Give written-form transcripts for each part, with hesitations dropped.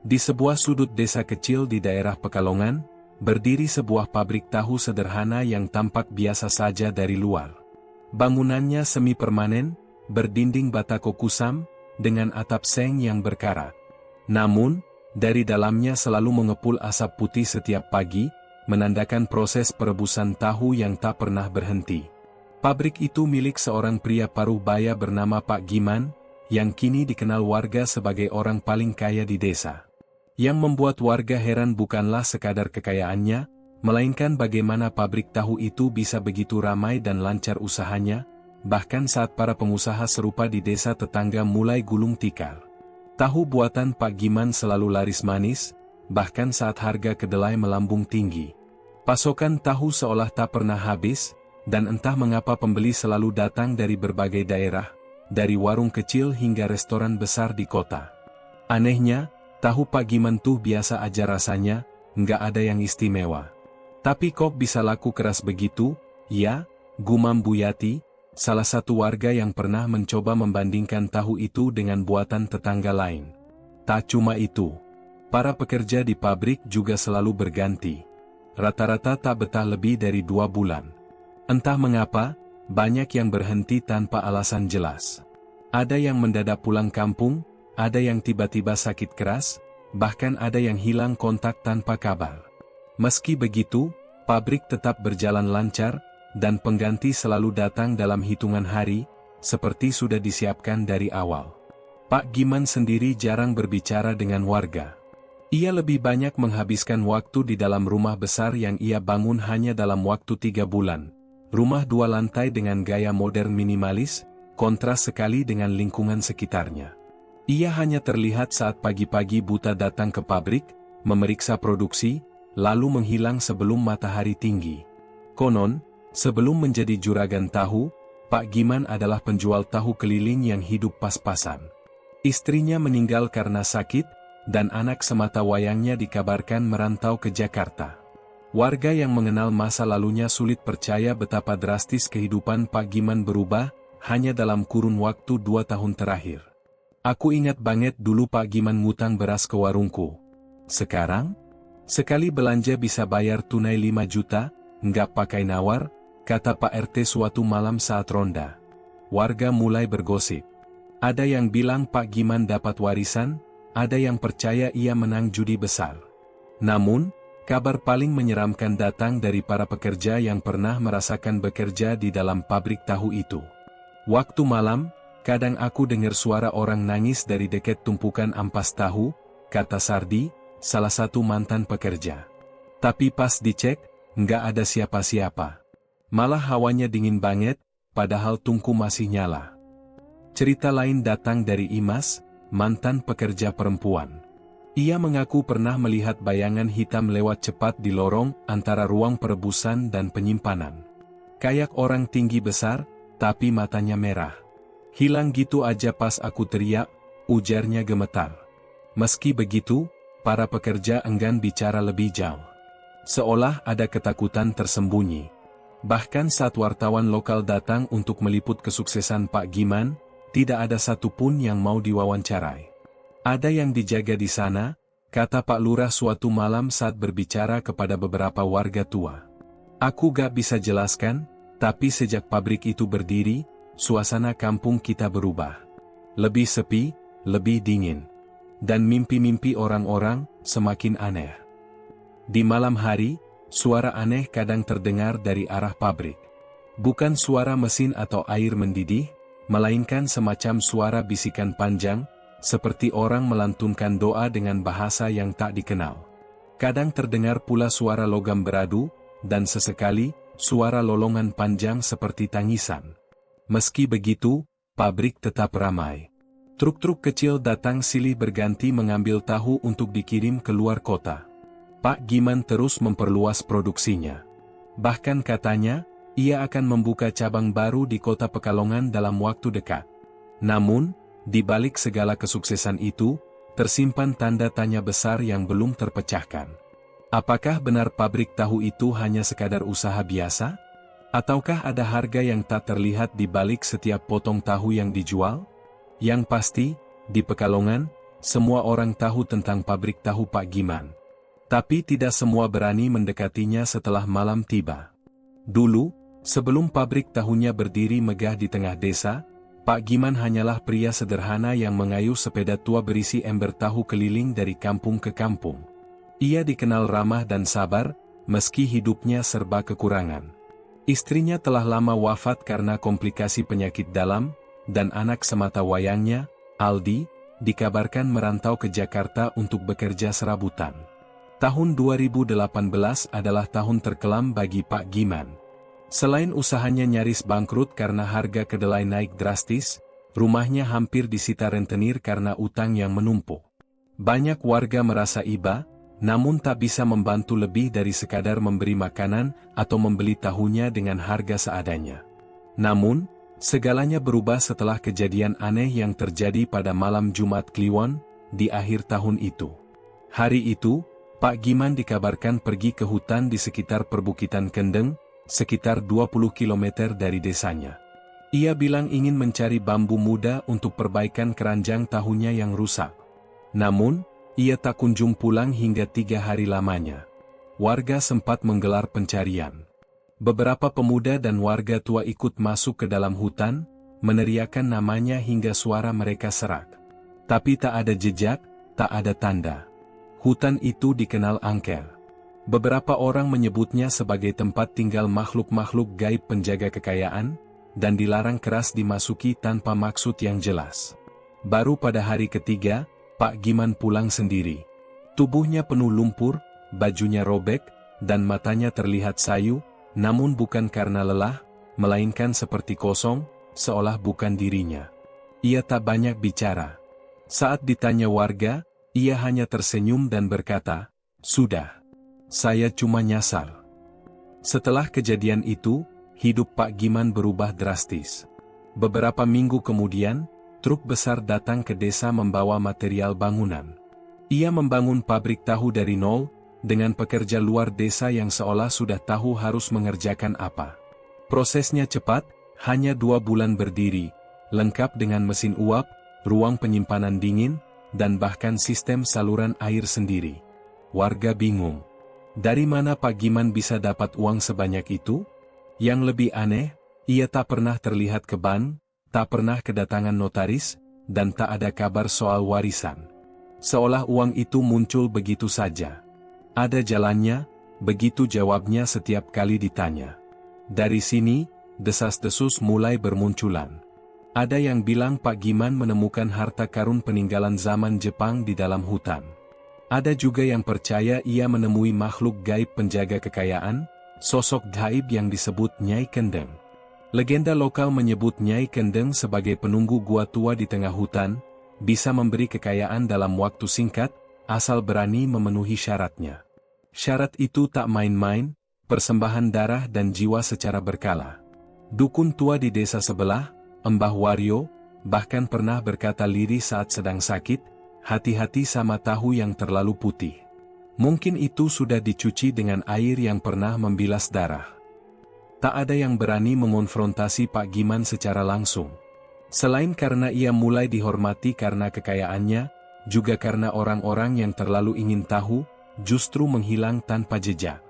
Di sebuah sudut desa kecil di daerah Pekalongan, berdiri sebuah pabrik tahu sederhana yang tampak biasa saja dari luar. Bangunannya semi permanen, berdinding batako kusam, dengan atap seng yang berkarat. Namun, dari dalamnya selalu mengepul asap putih setiap pagi, menandakan proses perebusan tahu yang tak pernah berhenti. Pabrik itu milik seorang pria paruh baya bernama Pak Giman, yang kini dikenal warga sebagai orang paling kaya di desa. Yang membuat warga heran bukanlah sekadar kekayaannya, melainkan bagaimana pabrik tahu itu bisa begitu ramai dan lancar usahanya, bahkan saat para pengusaha serupa di desa tetangga mulai gulung tikar. Tahu buatan Pak Giman selalu laris manis, bahkan saat harga kedelai melambung tinggi. Pasokan tahu seolah tak pernah habis, dan entah mengapa pembeli selalu datang dari berbagai daerah, dari warung kecil hingga restoran besar di kota. Anehnya, tahu Pak Giman tuh biasa aja rasanya, nggak ada yang istimewa. Tapi kok bisa laku keras begitu? Ya, gumam Bu Yati, salah satu warga yang pernah mencoba membandingkan tahu itu dengan buatan tetangga lain. Tak cuma itu, para pekerja di pabrik juga selalu berganti. Rata-rata tak betah lebih dari 2 bulan. Entah mengapa, banyak yang berhenti tanpa alasan jelas. Ada yang mendadak pulang kampung, ada yang tiba-tiba sakit keras, bahkan ada yang hilang kontak tanpa kabar. Meski begitu, pabrik tetap berjalan lancar, dan pengganti selalu datang dalam hitungan hari, seperti sudah disiapkan dari awal. Pak Giman sendiri jarang berbicara dengan warga. Ia lebih banyak menghabiskan waktu di dalam rumah besar yang ia bangun hanya dalam waktu 3 bulan. Rumah 2 lantai dengan gaya modern minimalis, kontras sekali dengan lingkungan sekitarnya. Ia hanya terlihat saat pagi-pagi buta datang ke pabrik, memeriksa produksi, lalu menghilang sebelum matahari tinggi. Konon, sebelum menjadi juragan tahu, Pak Giman adalah penjual tahu keliling yang hidup pas-pasan. Istrinya meninggal karena sakit, dan anak semata wayangnya dikabarkan merantau ke Jakarta. Warga yang mengenal masa lalunya sulit percaya betapa drastis kehidupan Pak Giman berubah, hanya dalam kurun waktu 2 tahun terakhir. Aku ingat banget dulu Pak Giman ngutang beras ke warungku. Sekarang, sekali belanja bisa bayar tunai 5 juta, nggak pakai nawar, kata Pak RT suatu malam saat ronda. Warga mulai bergosip. Ada yang bilang Pak Giman dapat warisan, ada yang percaya ia menang judi besar. Namun, kabar paling menyeramkan datang dari para pekerja yang pernah merasakan bekerja di dalam pabrik tahu itu. Waktu malam, kadang aku dengar suara orang nangis dari dekat tumpukan ampas tahu, kata Sardi, salah satu mantan pekerja. Tapi pas dicek, nggak ada siapa-siapa. Malah hawanya dingin banget, padahal tungku masih nyala. Cerita lain datang dari Imas, mantan pekerja perempuan. Ia mengaku pernah melihat bayangan hitam lewat cepat di lorong antara ruang perebusan dan penyimpanan. Kayak orang tinggi besar, tapi matanya merah. Hilang gitu aja pas aku teriak, ujarnya gemetar. Meski begitu, para pekerja enggan bicara lebih jauh. Seolah ada ketakutan tersembunyi. Bahkan saat wartawan lokal datang untuk meliput kesuksesan Pak Giman, tidak ada satupun yang mau diwawancarai. Ada yang dijaga di sana, kata Pak Lurah suatu malam saat berbicara kepada beberapa warga tua. Aku gak bisa jelaskan, tapi sejak pabrik itu berdiri, suasana kampung kita berubah. Lebih sepi, lebih dingin. Dan mimpi-mimpi orang-orang semakin aneh. Di malam hari, suara aneh kadang terdengar dari arah pabrik. Bukan suara mesin atau air mendidih, melainkan semacam suara bisikan panjang, seperti orang melantunkan doa dengan bahasa yang tak dikenal. Kadang terdengar pula suara logam beradu, dan sesekali, suara lolongan panjang seperti tangisan. Meski begitu, pabrik tetap ramai. Truk-truk kecil datang silih berganti mengambil tahu untuk dikirim ke luar kota. Pak Giman terus memperluas produksinya. Bahkan katanya, ia akan membuka cabang baru di kota Pekalongan dalam waktu dekat. Namun, di balik segala kesuksesan itu, tersimpan tanda tanya besar yang belum terpecahkan. Apakah benar pabrik tahu itu hanya sekadar usaha biasa? Ataukah ada harga yang tak terlihat di balik setiap potong tahu yang dijual? Yang pasti, di Pekalongan, Semua orang tahu tentang pabrik tahu Pak Giman. Tapi tidak semua berani mendekatinya setelah malam tiba. Dulu, sebelum pabrik tahunya berdiri megah di tengah desa, Pak Giman hanyalah pria sederhana yang mengayuh sepeda tua berisi ember tahu keliling dari kampung ke kampung. Ia dikenal ramah dan sabar, meski hidupnya serba kekurangan. Istrinya telah lama wafat karena komplikasi penyakit dalam, dan anak semata wayangnya, Aldi, dikabarkan merantau ke Jakarta untuk bekerja serabutan. Tahun 2018 adalah tahun terkelam bagi Pak Giman. Selain usahanya nyaris bangkrut karena harga kedelai naik drastis, rumahnya hampir disita rentenir karena utang yang menumpuk. Banyak warga merasa iba, namun tak bisa membantu lebih dari sekadar memberi makanan atau membeli tahunya dengan harga seadanya. Namun, segalanya berubah setelah kejadian aneh yang terjadi pada malam Jumat Kliwon, di akhir tahun itu. Hari itu, Pak Giman dikabarkan pergi ke hutan di sekitar perbukitan Kendeng, sekitar 20 km dari desanya. Ia bilang ingin mencari bambu muda untuk perbaikan keranjang tahunya yang rusak. Namun, ia tak kunjung pulang hingga 3 hari lamanya. Warga sempat menggelar pencarian. Beberapa pemuda dan warga tua ikut masuk ke dalam hutan, meneriakkan namanya hingga suara mereka serak. Tapi tak ada jejak, tak ada tanda. Hutan itu dikenal angker. Beberapa orang menyebutnya sebagai tempat tinggal makhluk-makhluk gaib penjaga kekayaan, dan dilarang keras dimasuki tanpa maksud yang jelas. Baru pada hari ketiga, Pak Giman pulang sendiri. Tubuhnya penuh lumpur, bajunya robek, dan matanya terlihat sayu, namun bukan karena lelah, melainkan seperti kosong, seolah bukan dirinya. Ia tak banyak bicara. Saat ditanya warga, ia hanya tersenyum dan berkata, "Sudah. Saya cuma nyasar." Setelah kejadian itu, hidup Pak Giman berubah drastis. Beberapa minggu kemudian, truk besar datang ke desa membawa material bangunan. Ia membangun pabrik tahu dari nol, dengan pekerja luar desa yang seolah sudah tahu harus mengerjakan apa. Prosesnya cepat, hanya 2 bulan berdiri, lengkap dengan mesin uap, ruang penyimpanan dingin, dan bahkan sistem saluran air sendiri. Warga bingung. Dari mana Pak Giman bisa dapat uang sebanyak itu? Yang lebih aneh, ia tak pernah terlihat ke bank, tak pernah kedatangan notaris, dan tak ada kabar soal warisan. Seolah uang itu muncul begitu saja. Ada jalannya, begitu jawabnya setiap kali ditanya. Dari sini, desas-desus mulai bermunculan. Ada yang bilang Pak Giman menemukan harta karun peninggalan zaman Jepang di dalam hutan. Ada juga yang percaya ia menemui makhluk gaib penjaga kekayaan, sosok gaib yang disebut Nyai Kendeng. Legenda lokal menyebut Nyai Kendeng sebagai penunggu gua tua di tengah hutan, bisa memberi kekayaan dalam waktu singkat, asal berani memenuhi syaratnya. Syarat itu tak main-main, persembahan darah dan jiwa secara berkala. Dukun tua di desa sebelah, Mbah Waryo, bahkan pernah berkata lirih saat sedang sakit, "Hati-hati sama tahu yang terlalu putih. Mungkin itu sudah dicuci dengan air yang pernah membilas darah." Tak ada yang berani mengonfrontasi Pak Giman secara langsung. Selain karena ia mulai dihormati karena kekayaannya, juga karena orang-orang yang terlalu ingin tahu, justru menghilang tanpa jejak.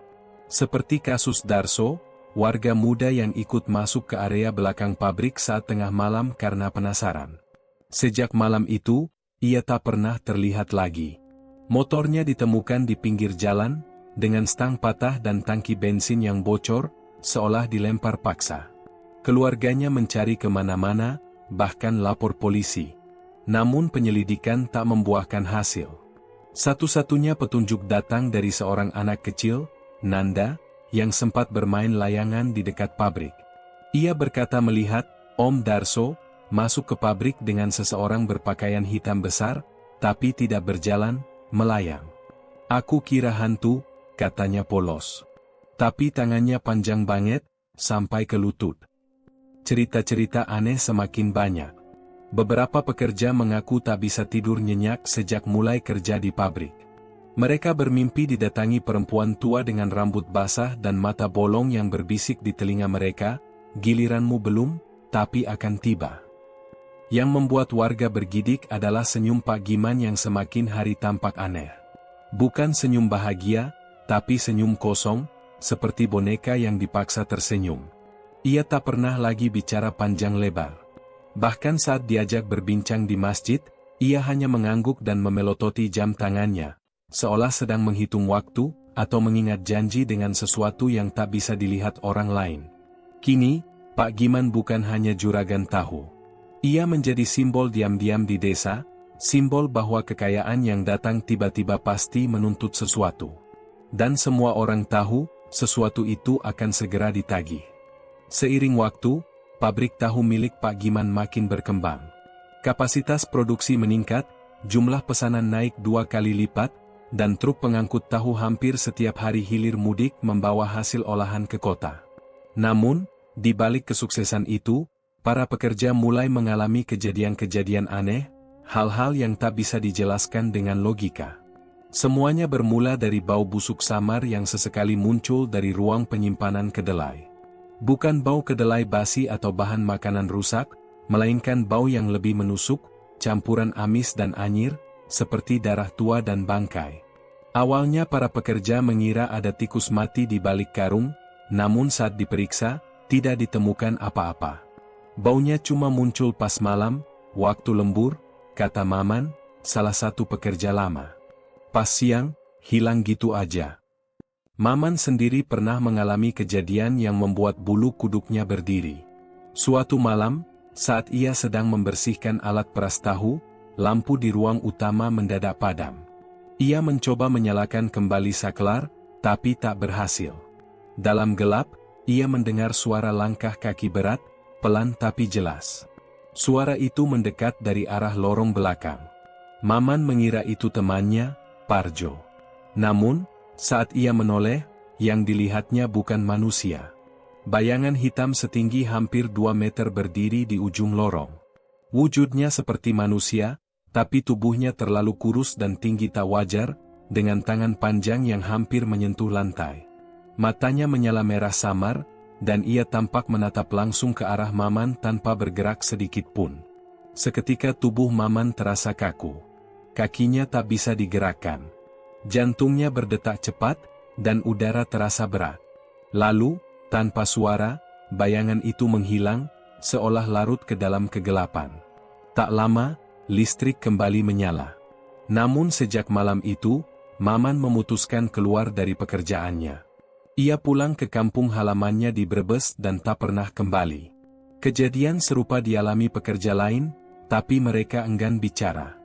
Seperti kasus Darso, warga muda yang ikut masuk ke area belakang pabrik saat tengah malam karena penasaran. Sejak malam itu, ia tak pernah terlihat lagi. Motornya ditemukan di pinggir jalan, dengan stang patah dan tangki bensin yang bocor, seolah dilempar paksa. Keluarganya mencari kemana-mana, bahkan lapor polisi. Namun penyelidikan tak membuahkan hasil. Satu-satunya petunjuk datang dari seorang anak kecil, Nanda, yang sempat bermain layangan di dekat pabrik. Ia berkata melihat Om Darso masuk ke pabrik dengan seseorang berpakaian hitam besar, tapi tidak berjalan, melayang. "Aku kira hantu," katanya polos. Tapi tangannya panjang banget, sampai ke lutut. Cerita-cerita aneh semakin banyak. Beberapa pekerja mengaku tak bisa tidur nyenyak sejak mulai kerja di pabrik. Mereka bermimpi didatangi perempuan tua dengan rambut basah dan mata bolong yang berbisik di telinga mereka, "Giliranmu belum, tapi akan tiba." Yang membuat warga bergidik adalah senyum Pak Giman yang semakin hari tampak aneh. Bukan senyum bahagia, tapi senyum kosong, seperti boneka yang dipaksa tersenyum. Ia tak pernah lagi bicara panjang lebar. Bahkan saat diajak berbincang di masjid, ia hanya mengangguk dan memelototi jam tangannya, seolah sedang menghitung waktu, atau mengingat janji dengan sesuatu yang tak bisa dilihat orang lain. Kini, Pak Giman bukan hanya juragan tahu. Ia menjadi simbol diam-diam di desa, simbol bahwa kekayaan yang datang tiba-tiba pasti menuntut sesuatu. Dan semua orang tahu, sesuatu itu akan segera ditagih. Seiring waktu, pabrik tahu milik Pak Giman makin berkembang. Kapasitas produksi meningkat, jumlah pesanan naik 2 kali lipat, dan truk pengangkut tahu hampir setiap hari hilir mudik membawa hasil olahan ke kota. Namun, di balik kesuksesan itu, para pekerja mulai mengalami kejadian-kejadian aneh, hal-hal yang tak bisa dijelaskan dengan logika. Semuanya bermula dari bau busuk samar yang sesekali muncul dari ruang penyimpanan kedelai. Bukan bau kedelai basi atau bahan makanan rusak, melainkan bau yang lebih menusuk, campuran amis dan anyir, seperti darah tua dan bangkai. Awalnya para pekerja mengira ada tikus mati di balik karung, namun saat diperiksa, tidak ditemukan apa-apa. Baunya cuma muncul pas malam, waktu lembur, kata Maman, salah satu pekerja lama. Pas siang, hilang gitu aja. Maman sendiri pernah mengalami kejadian yang membuat bulu kuduknya berdiri. Suatu malam, saat ia sedang membersihkan alat peras tahu, lampu di ruang utama mendadak padam. Ia mencoba menyalakan kembali saklar, tapi tak berhasil. Dalam gelap, ia mendengar suara langkah kaki berat, pelan tapi jelas. Suara itu mendekat dari arah lorong belakang. Maman mengira itu temannya, Parjo. Namun, saat ia menoleh, yang dilihatnya bukan manusia. Bayangan hitam setinggi hampir 2 meter berdiri di ujung lorong. Wujudnya seperti manusia, tapi tubuhnya terlalu kurus dan tinggi tak wajar, dengan tangan panjang yang hampir menyentuh lantai. Matanya menyala merah samar, dan ia tampak menatap langsung ke arah Maman tanpa bergerak sedikit pun. Seketika tubuh Maman terasa kaku. Kakinya tak bisa digerakkan. Jantungnya berdetak cepat, dan udara terasa berat. Lalu, tanpa suara, bayangan itu menghilang, seolah larut ke dalam kegelapan. Tak lama, listrik kembali menyala. Namun sejak malam itu, Maman memutuskan keluar dari pekerjaannya. Ia pulang ke kampung halamannya di Brebes dan tak pernah kembali. Kejadian serupa dialami pekerja lain, tapi mereka enggan bicara.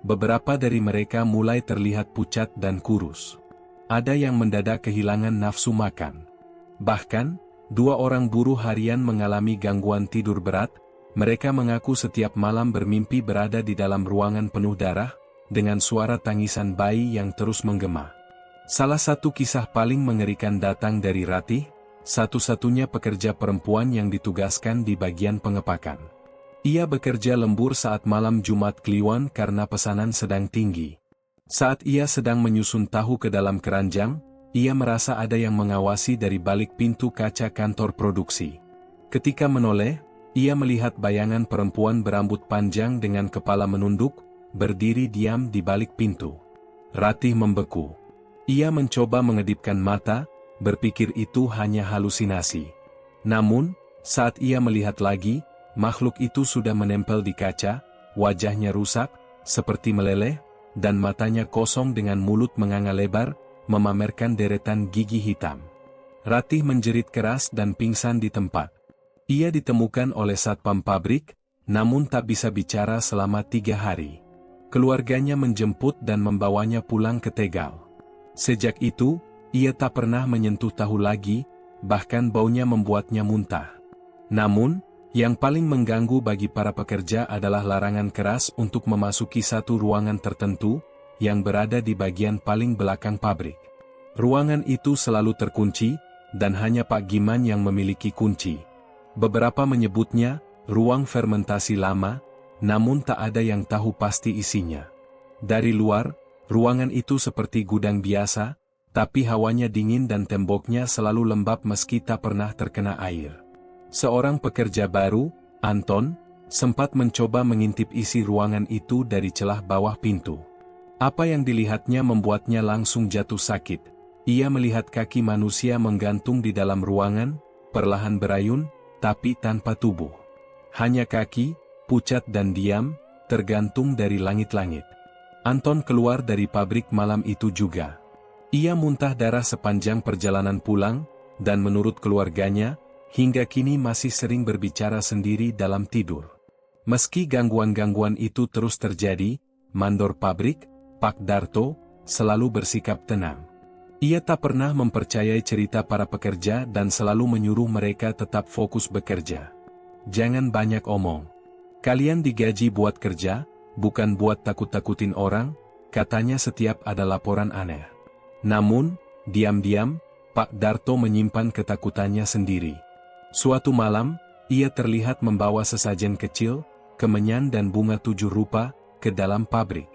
Beberapa dari mereka mulai terlihat pucat dan kurus. Ada yang mendadak kehilangan nafsu makan. Bahkan, 2 orang buruh harian mengalami gangguan tidur berat. Mereka mengaku setiap malam bermimpi berada di dalam ruangan penuh darah, dengan suara tangisan bayi yang terus menggema. Salah satu kisah paling mengerikan datang dari Ratih, satu-satunya pekerja perempuan yang ditugaskan di bagian pengepakan. Ia bekerja lembur saat malam Jumat Kliwon karena pesanan sedang tinggi. Saat ia sedang menyusun tahu ke dalam keranjang, ia merasa ada yang mengawasi dari balik pintu kaca kantor produksi. Ketika menoleh, ia melihat bayangan perempuan berambut panjang dengan kepala menunduk, berdiri diam di balik pintu. Ratih membeku. Ia mencoba mengedipkan mata, berpikir itu hanya halusinasi. Namun, saat ia melihat lagi, makhluk itu sudah menempel di kaca, wajahnya rusak, seperti meleleh, dan matanya kosong dengan mulut menganga lebar, memamerkan deretan gigi hitam. Ratih menjerit keras dan pingsan di tempat. Ia ditemukan oleh satpam pabrik, namun tak bisa bicara selama 3 hari. Keluarganya menjemput dan membawanya pulang ke Tegal. Sejak itu, ia tak pernah menyentuh tahu lagi, bahkan baunya membuatnya muntah. Namun, yang paling mengganggu bagi para pekerja adalah larangan keras untuk memasuki satu ruangan tertentu, yang berada di bagian paling belakang pabrik. Ruangan itu selalu terkunci, dan hanya Pak Giman yang memiliki kunci. Beberapa menyebutnya, ruang fermentasi lama, namun tak ada yang tahu pasti isinya. Dari luar, ruangan itu seperti gudang biasa, tapi hawanya dingin dan temboknya selalu lembab meski tak pernah terkena air. Seorang pekerja baru, Anton, sempat mencoba mengintip isi ruangan itu dari celah bawah pintu. Apa yang dilihatnya membuatnya langsung jatuh sakit. Ia melihat kaki manusia menggantung di dalam ruangan, perlahan berayun, tapi tanpa tubuh. Hanya kaki, pucat dan diam, tergantung dari langit-langit. Anton keluar dari pabrik malam itu juga. Ia muntah darah sepanjang perjalanan pulang, dan menurut keluarganya, hingga kini masih sering berbicara sendiri dalam tidur. Meski gangguan-gangguan itu terus terjadi, mandor pabrik, Pak Darto, selalu bersikap tenang. Ia tak pernah mempercayai cerita para pekerja dan selalu menyuruh mereka tetap fokus bekerja. Jangan banyak omong. Kalian digaji buat kerja, bukan buat takut-takutin orang, katanya setiap ada laporan aneh. Namun, diam-diam, Pak Darto menyimpan ketakutannya sendiri. Suatu malam, ia terlihat membawa sesajen kecil, kemenyan dan bunga 7 rupa, ke dalam pabrik.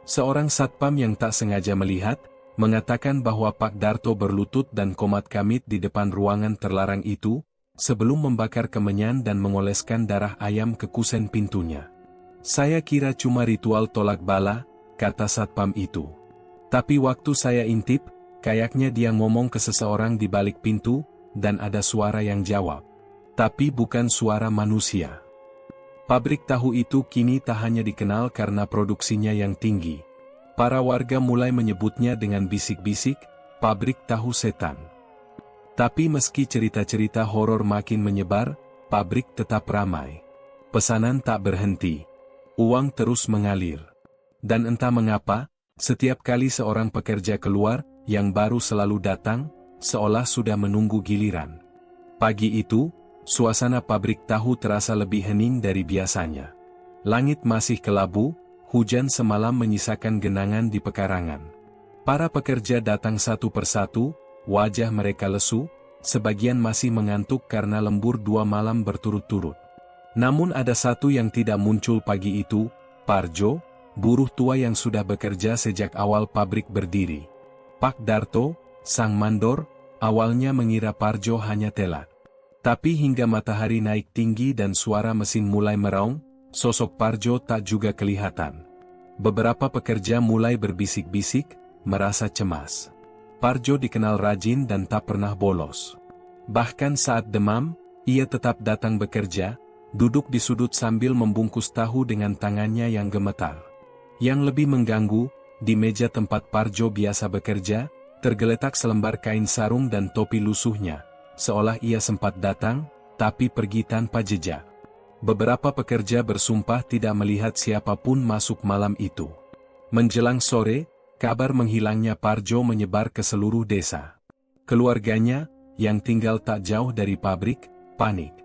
Seorang satpam yang tak sengaja melihat, mengatakan bahwa Pak Darto berlutut dan komat-kamit di depan ruangan terlarang itu, sebelum membakar kemenyan dan mengoleskan darah ayam ke kusen pintunya. Saya kira cuma ritual tolak bala, kata satpam itu. Tapi waktu saya intip, kayaknya dia ngomong ke seseorang di balik pintu, dan ada suara yang jawab. Tapi bukan suara manusia. Pabrik tahu itu kini tak hanya dikenal karena produksinya yang tinggi. Para warga mulai menyebutnya dengan bisik-bisik, pabrik tahu setan. Tapi meski cerita-cerita horor makin menyebar, pabrik tetap ramai. Pesanan tak berhenti. Uang terus mengalir. Dan entah mengapa, setiap kali seorang pekerja keluar, yang baru selalu datang, seolah sudah menunggu giliran. Pagi itu, suasana pabrik tahu terasa lebih hening dari biasanya. Langit masih kelabu, hujan semalam menyisakan genangan di pekarangan. Para pekerja datang satu persatu, wajah mereka lesu, sebagian masih mengantuk karena lembur 2 malam berturut-turut. Namun ada satu yang tidak muncul pagi itu, Parjo, buruh tua yang sudah bekerja sejak awal pabrik berdiri. Pak Darto, sang mandor, awalnya mengira Parjo hanya telat. Tapi hingga matahari naik tinggi dan suara mesin mulai meraung, sosok Parjo tak juga kelihatan. Beberapa pekerja mulai berbisik-bisik, merasa cemas. Parjo dikenal rajin dan tak pernah bolos. Bahkan saat demam, ia tetap datang bekerja, duduk di sudut sambil membungkus tahu dengan tangannya yang gemetar. Yang lebih mengganggu, di meja tempat Parjo biasa bekerja, tergeletak selembar kain sarung dan topi lusuhnya, seolah ia sempat datang, tapi pergi tanpa jejak. Beberapa pekerja bersumpah tidak melihat siapapun masuk malam itu. Menjelang sore, kabar menghilangnya Parjo menyebar ke seluruh desa. Keluarganya, yang tinggal tak jauh dari pabrik, panik.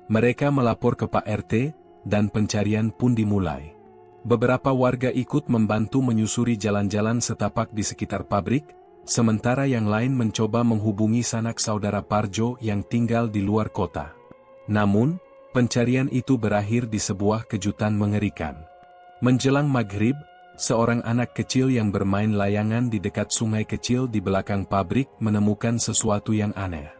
Mereka melapor ke Pak RT, dan pencarian pun dimulai. Beberapa warga ikut membantu menyusuri jalan-jalan setapak di sekitar pabrik, sementara yang lain mencoba menghubungi sanak saudara Parjo yang tinggal di luar kota. Namun, pencarian itu berakhir di sebuah kejutan mengerikan. Menjelang maghrib, seorang anak kecil yang bermain layangan di dekat sungai kecil di belakang pabrik menemukan sesuatu yang aneh.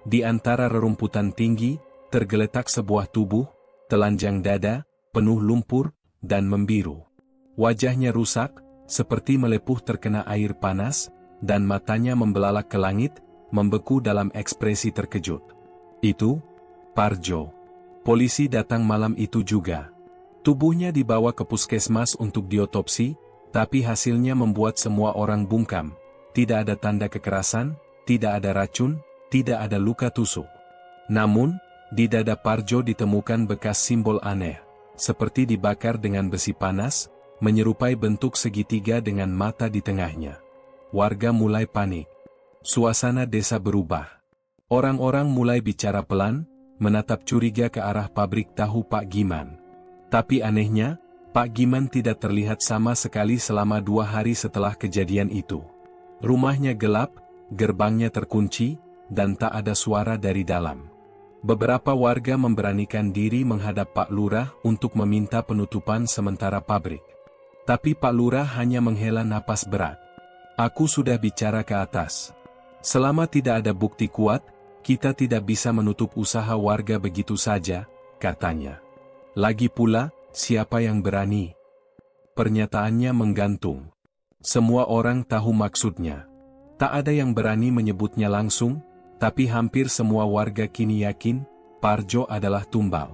Di antara rerumputan tinggi, tergeletak sebuah tubuh, telanjang dada, penuh lumpur, dan membiru. Wajahnya rusak, seperti melepuh terkena air panas, dan matanya membelalak ke langit, membeku dalam ekspresi terkejut. Itu, Parjo. Polisi datang malam itu juga. Tubuhnya dibawa ke puskesmas untuk diotopsi, tapi hasilnya membuat semua orang bungkam. Tidak ada tanda kekerasan, tidak ada racun, tidak ada luka tusuk. Namun, di dada Parjo ditemukan bekas simbol aneh, seperti dibakar dengan besi panas, menyerupai bentuk segitiga dengan mata di tengahnya. Warga mulai panik. Suasana desa berubah. Orang-orang mulai bicara pelan, menatap curiga ke arah pabrik tahu Pak Giman. Tapi anehnya, Pak Giman tidak terlihat sama sekali selama 2 hari setelah kejadian itu. Rumahnya gelap, gerbangnya terkunci, dan tak ada suara dari dalam. Beberapa warga memberanikan diri menghadap Pak Lurah untuk meminta penutupan sementara pabrik. Tapi Pak Lurah hanya menghela napas berat. Aku sudah bicara ke atas. Selama tidak ada bukti kuat, kita tidak bisa menutup usaha warga begitu saja, katanya. Lagi pula, siapa yang berani? Pernyataannya menggantung. Semua orang tahu maksudnya. Tak ada yang berani menyebutnya langsung, tapi hampir semua warga kini yakin, Parjo adalah tumbal.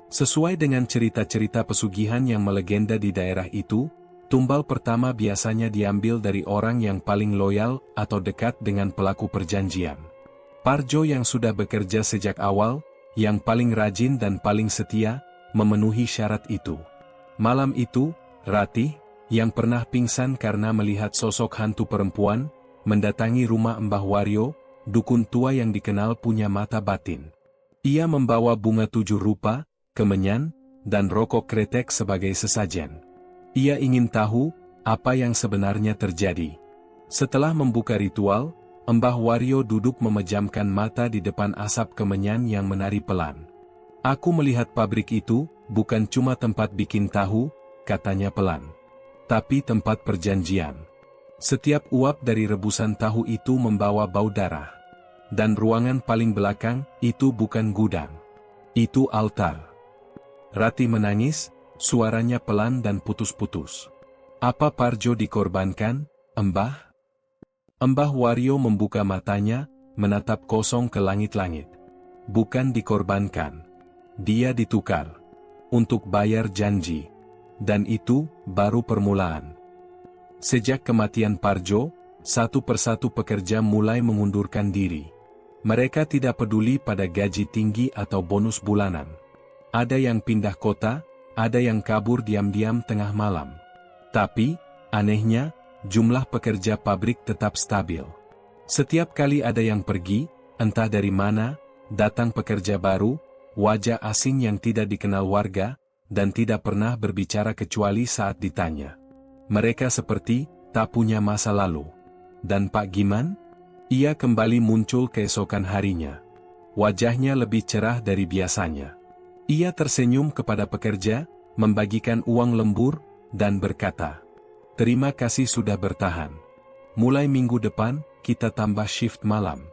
Sesuai dengan cerita-cerita pesugihan yang melegenda di daerah itu, tumbal pertama biasanya diambil dari orang yang paling loyal atau dekat dengan pelaku perjanjian. Parjo yang sudah bekerja sejak awal, yang paling rajin dan paling setia, memenuhi syarat itu. Malam itu, Ratih, yang pernah pingsan karena melihat sosok hantu perempuan, mendatangi rumah Mbah Wario, dukun tua yang dikenal punya mata batin. Ia membawa bunga 7 rupa, kemenyan, dan rokok kretek sebagai sesajen. Ia ingin tahu apa yang sebenarnya terjadi. Setelah membuka ritual, Mbah Wario duduk memejamkan mata di depan asap kemenyan yang menari pelan. Aku melihat pabrik itu, bukan cuma tempat bikin tahu, katanya pelan. Tapi tempat perjanjian. Setiap uap dari rebusan tahu itu membawa bau darah. Dan ruangan paling belakang, itu bukan gudang. Itu altar. Ratih menangis, suaranya pelan dan putus-putus. Apa Parjo dikorbankan, Mbah? Mbah Wario membuka matanya, menatap kosong ke langit-langit. Bukan dikorbankan. Dia ditukar. Untuk bayar janji. Dan itu, baru permulaan. Sejak kematian Parjo, satu persatu pekerja mulai mengundurkan diri. Mereka tidak peduli pada gaji tinggi atau bonus bulanan. Ada yang pindah kota, ada yang kabur diam-diam tengah malam. Tapi, anehnya, jumlah pekerja pabrik tetap stabil. Setiap kali ada yang pergi, entah dari mana, datang pekerja baru, wajah asing yang tidak dikenal warga, dan tidak pernah berbicara kecuali saat ditanya. Mereka seperti tak punya masa lalu. Dan Pak Giman? Ia kembali muncul keesokan harinya. Wajahnya lebih cerah dari biasanya. Ia tersenyum kepada pekerja, membagikan uang lembur, dan berkata, "Terima kasih sudah bertahan. Mulai minggu depan, kita tambah shift malam."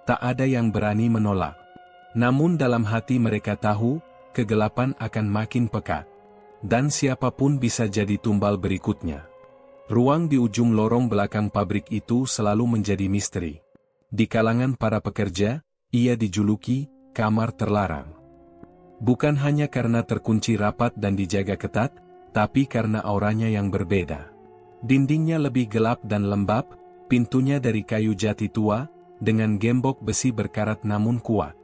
Tak ada yang berani menolak. Namun dalam hati mereka tahu, kegelapan akan makin pekat. Dan siapapun bisa jadi tumbal berikutnya. Ruang di ujung lorong belakang pabrik itu selalu menjadi misteri. Di kalangan para pekerja, ia dijuluki kamar terlarang. Bukan hanya karena terkunci rapat dan dijaga ketat, tapi karena auranya yang berbeda. Dindingnya lebih gelap dan lembab, pintunya dari kayu jati tua, dengan gembok besi berkarat namun kuat.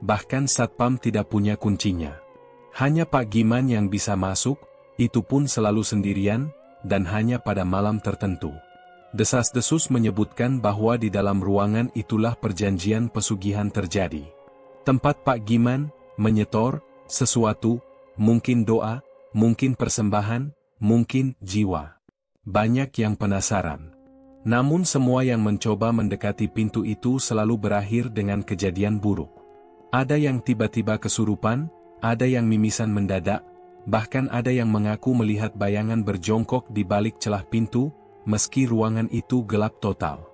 Bahkan satpam tidak punya kuncinya. Hanya Pak Giman yang bisa masuk, itu pun selalu sendirian, dan hanya pada malam tertentu. Desas-desus menyebutkan bahwa di dalam ruangan itulah perjanjian pesugihan terjadi. Tempat Pak Giman menyetor sesuatu, mungkin doa, mungkin persembahan, mungkin jiwa. Banyak yang penasaran. Namun semua yang mencoba mendekati pintu itu selalu berakhir dengan kejadian buruk. Ada yang tiba-tiba kesurupan, ada yang mimisan mendadak, bahkan ada yang mengaku melihat bayangan berjongkok di balik celah pintu, meski ruangan itu gelap total.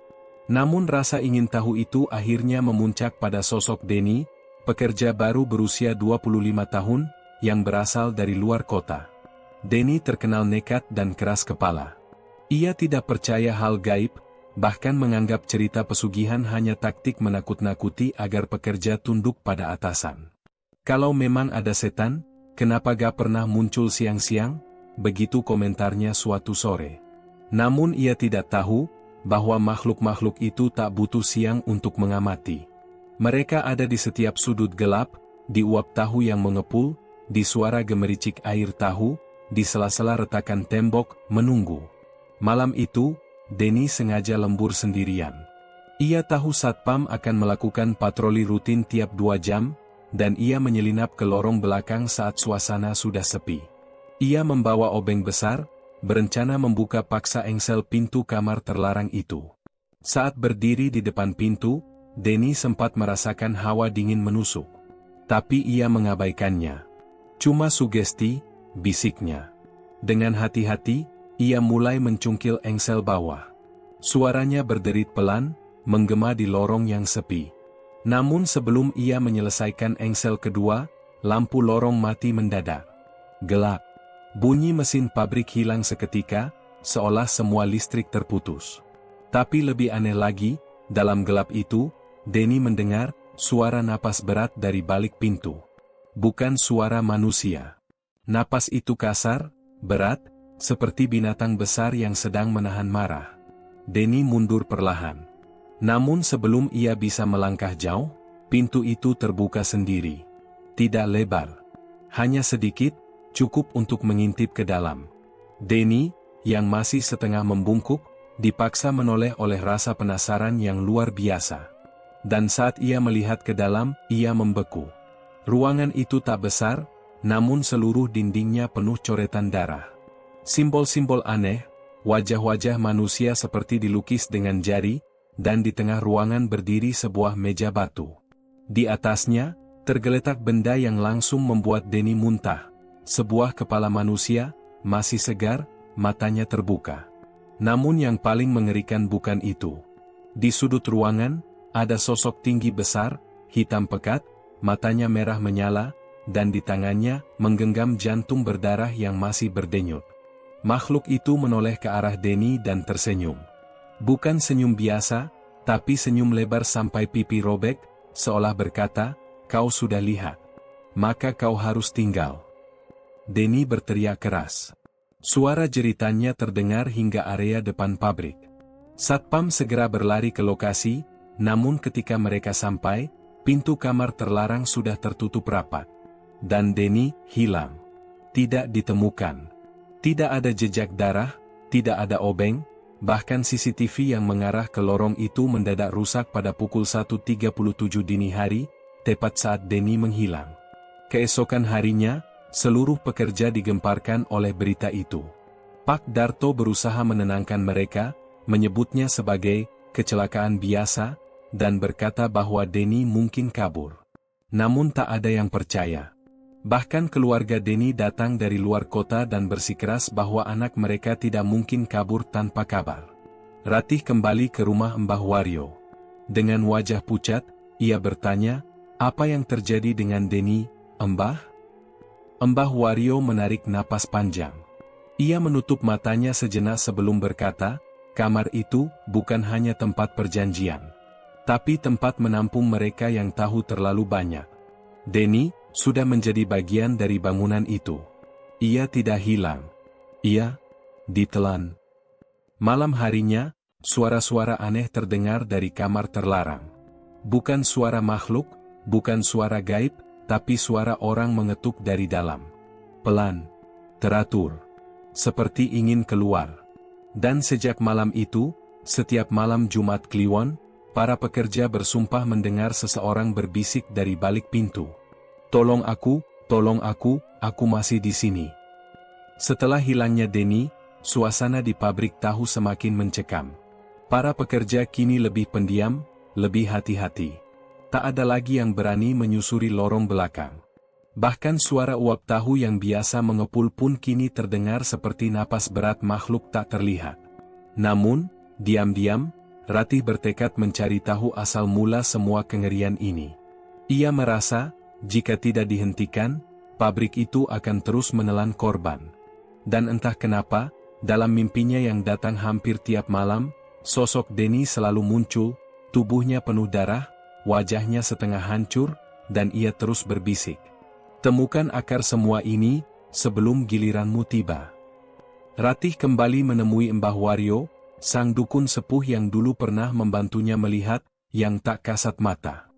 Namun rasa ingin tahu itu akhirnya memuncak pada sosok Denny, pekerja baru berusia 25 tahun, yang berasal dari luar kota. Denny terkenal nekat dan keras kepala. Ia tidak percaya hal gaib, bahkan menganggap cerita pesugihan hanya taktik menakut-nakuti agar pekerja tunduk pada atasan. Kalau memang ada setan, kenapa gak pernah muncul siang-siang? Begitu komentarnya suatu sore. Namun ia tidak tahu, bahwa makhluk-makhluk itu tak butuh siang untuk mengamati. Mereka ada di setiap sudut gelap, di uap tahu yang mengepul, di suara gemericik air tahu, di sela-sela retakan tembok, menunggu. Malam itu, Denny sengaja lembur sendirian. Ia tahu satpam akan melakukan patroli rutin tiap 2 jam, dan ia menyelinap ke lorong belakang saat suasana sudah sepi. Ia membawa obeng besar, berencana membuka paksa engsel pintu kamar terlarang itu. Saat berdiri di depan pintu, Denny sempat merasakan hawa dingin menusuk. Tapi ia mengabaikannya. Cuma sugesti, bisiknya. Dengan hati-hati, ia mulai mencungkil engsel bawah. Suaranya berderit pelan, menggema di lorong yang sepi. Namun sebelum ia menyelesaikan engsel kedua, lampu lorong mati mendadak. Gelap. Bunyi mesin pabrik hilang seketika, seolah semua listrik terputus. Tapi lebih aneh lagi, dalam gelap itu, Denny mendengar suara napas berat dari balik pintu. Bukan suara manusia. Napas itu kasar, berat, seperti binatang besar yang sedang menahan marah. Denny mundur perlahan. Namun sebelum ia bisa melangkah jauh, pintu itu terbuka sendiri. Tidak lebar. Hanya sedikit, cukup untuk mengintip ke dalam. Denny, yang masih setengah membungkuk, dipaksa menoleh oleh rasa penasaran yang luar biasa. Dan saat ia melihat ke dalam, ia membeku. Ruangan itu tak besar, namun seluruh dindingnya penuh coretan darah. Simbol-simbol aneh, wajah-wajah manusia seperti dilukis dengan jari, dan di tengah ruangan berdiri sebuah meja batu. Di atasnya, tergeletak benda yang langsung membuat Denny muntah. Sebuah kepala manusia, masih segar, matanya terbuka. Namun yang paling mengerikan bukan itu. Di sudut ruangan, ada sosok tinggi besar, hitam pekat, matanya merah menyala, dan di tangannya menggenggam jantung berdarah yang masih berdenyut. Makhluk itu menoleh ke arah Denny dan tersenyum. Bukan senyum biasa, tapi senyum lebar sampai pipi robek, seolah berkata, "Kau sudah lihat. Maka kau harus tinggal." Denny berteriak keras. Suara jeritannya terdengar hingga area depan pabrik. Satpam segera berlari ke lokasi, namun ketika mereka sampai, pintu kamar terlarang sudah tertutup rapat. Dan Denny hilang. Tidak ditemukan. Tidak ada jejak darah, tidak ada obeng, bahkan CCTV yang mengarah ke lorong itu mendadak rusak pada pukul 1.37 dini hari, tepat saat Denny menghilang. Keesokan harinya, seluruh pekerja digemparkan oleh berita itu. Pak Darto berusaha menenangkan mereka, menyebutnya sebagai kecelakaan biasa, dan berkata bahwa Denny mungkin kabur. Namun tak ada yang percaya. Bahkan keluarga Denny datang dari luar kota dan bersikeras bahwa anak mereka tidak mungkin kabur tanpa kabar. Ratih kembali ke rumah Mbah Wario. Dengan wajah pucat, ia bertanya, "Apa yang terjadi dengan Denny, Mbah?" Mbah Wario menarik napas panjang. Ia menutup matanya sejenak sebelum berkata, "Kamar itu bukan hanya tempat perjanjian, tapi tempat menampung mereka yang tahu terlalu banyak. Denny sudah menjadi bagian dari bangunan itu. Ia tidak hilang. Ia ditelan." Malam harinya, suara-suara aneh terdengar dari kamar terlarang. Bukan suara makhluk, bukan suara gaib, tapi suara orang mengetuk dari dalam. Pelan, teratur, seperti ingin keluar. Dan sejak malam itu, setiap malam Jumat Kliwon, para pekerja bersumpah mendengar seseorang berbisik dari balik pintu. Tolong aku masih di sini." Setelah hilangnya Denny, suasana di pabrik tahu semakin mencekam. Para pekerja kini lebih pendiam, lebih hati-hati. Tak ada lagi yang berani menyusuri lorong belakang. Bahkan suara uap tahu yang biasa mengepul pun kini terdengar seperti napas berat makhluk tak terlihat. Namun, diam-diam, Ratih bertekad mencari tahu asal mula semua kengerian ini. Ia merasa, jika tidak dihentikan, pabrik itu akan terus menelan korban. Dan entah kenapa, dalam mimpinya yang datang hampir tiap malam, sosok Denny selalu muncul, tubuhnya penuh darah, wajahnya setengah hancur, dan ia terus berbisik, "Temukan akar semua ini, sebelum giliranmu tiba." Ratih kembali menemui Mbah Wario, sang dukun sepuh yang dulu pernah membantunya melihat, yang tak kasat mata.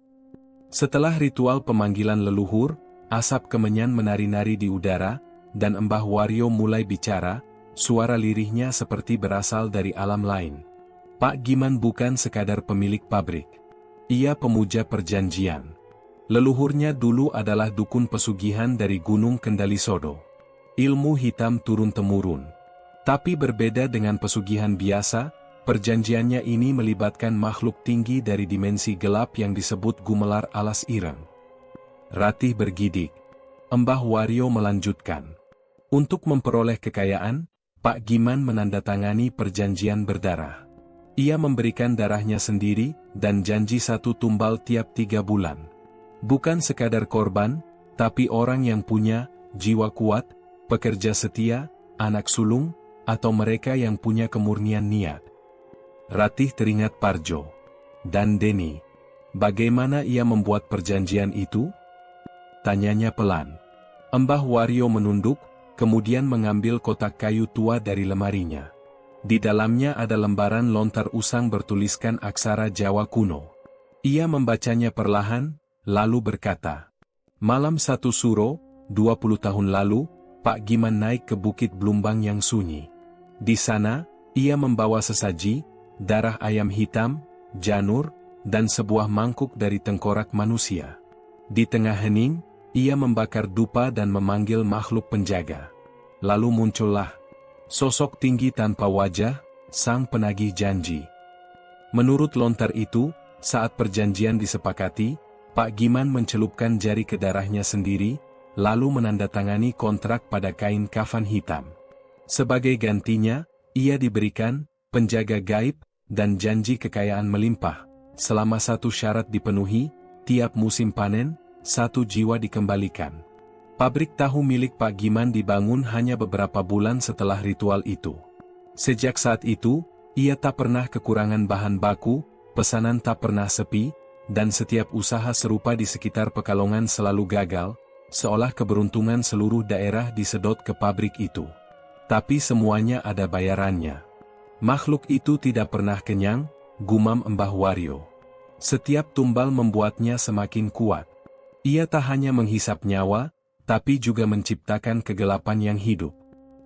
Setelah ritual pemanggilan leluhur, asap kemenyan menari-nari di udara, dan Mbah Wario mulai bicara, suara lirihnya seperti berasal dari alam lain. Pak Giman bukan sekadar pemilik pabrik. Ia pemuja perjanjian. Leluhurnya dulu adalah dukun pesugihan dari Gunung Kendalisodo. Ilmu hitam turun-temurun. Tapi berbeda dengan pesugihan biasa, perjanjiannya ini melibatkan makhluk tinggi dari dimensi gelap yang disebut Gumelar Alas Ireng. Ratih bergidik. Mbah Wario melanjutkan. Untuk memperoleh kekayaan, Pak Giman menandatangani perjanjian berdarah. Ia memberikan darahnya sendiri, dan janji 1 tumbal tiap 3 bulan. Bukan sekadar korban, tapi orang yang punya jiwa kuat, pekerja setia, anak sulung, atau mereka yang punya kemurnian niat. Ratih teringat Parjo dan Deni. Bagaimana ia membuat perjanjian itu? Tanyanya pelan. Mbah Wario menunduk, kemudian mengambil kotak kayu tua dari lemarinya. Di dalamnya ada lembaran lontar usang bertuliskan aksara Jawa kuno. Ia membacanya perlahan, lalu berkata, "Malam 1 Suro, 20 tahun lalu, Pak Giman naik ke Bukit Blumbang yang sunyi. Di sana, ia membawa sesaji, darah ayam hitam, janur, dan sebuah mangkuk dari tengkorak manusia. Di tengah hening, ia membakar dupa dan memanggil makhluk penjaga. Lalu muncullah sosok tinggi tanpa wajah, sang penagih janji. Menurut lontar itu, saat perjanjian disepakati, Pak Giman mencelupkan jari ke darahnya sendiri, lalu menandatangani kontrak pada kain kafan hitam. Sebagai gantinya, ia diberikan penjaga gaib dan janji kekayaan melimpah. Selama 1 syarat dipenuhi, tiap musim panen, 1 jiwa dikembalikan." Pabrik tahu milik Pak Giman dibangun hanya beberapa bulan setelah ritual itu. Sejak saat itu, ia tak pernah kekurangan bahan baku, pesanan tak pernah sepi, dan setiap usaha serupa di sekitar Pekalongan selalu gagal, seolah keberuntungan seluruh daerah disedot ke pabrik itu. Tapi semuanya ada bayarannya. Makhluk itu tidak pernah kenyang, gumam Mbah Wario. Setiap tumbal membuatnya semakin kuat. Ia tak hanya menghisap nyawa, tapi juga menciptakan kegelapan yang hidup.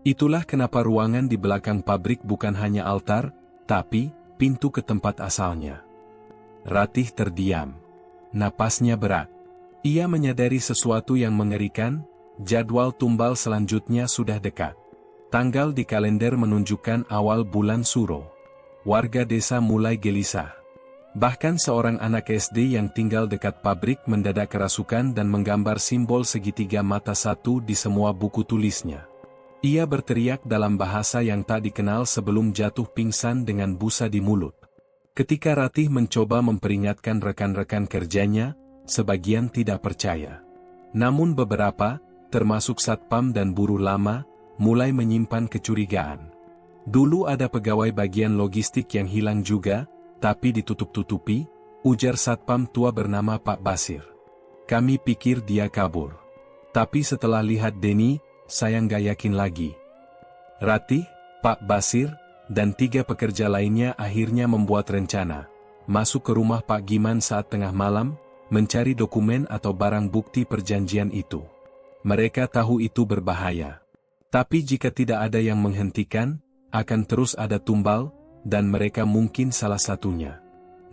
Itulah kenapa ruangan di belakang pabrik bukan hanya altar, tapi pintu ke tempat asalnya. Ratih terdiam. Napasnya berat. Ia menyadari sesuatu yang mengerikan, jadwal tumbal selanjutnya sudah dekat. Tanggal di kalender menunjukkan awal bulan Suro. Warga desa mulai gelisah. Bahkan seorang anak SD yang tinggal dekat pabrik mendadak kerasukan dan menggambar simbol segitiga mata satu di semua buku tulisnya. Ia berteriak dalam bahasa yang tak dikenal sebelum jatuh pingsan dengan busa di mulut. Ketika Ratih mencoba memperingatkan rekan-rekan kerjanya, sebagian tidak percaya. Namun beberapa, termasuk satpam dan buruh lama, mulai menyimpan kecurigaan. Dulu ada pegawai bagian logistik yang hilang juga, tapi ditutup-tutupi, ujar satpam tua bernama Pak Basir. "Kami pikir dia kabur. Tapi setelah lihat Deni, saya nggak yakin lagi." Ratih, Pak Basir, dan 3 pekerja lainnya akhirnya membuat rencana. Masuk ke rumah Pak Giman saat tengah malam, mencari dokumen atau barang bukti perjanjian itu. Mereka tahu itu berbahaya. Tapi jika tidak ada yang menghentikan, akan terus ada tumbal, dan mereka mungkin salah satunya.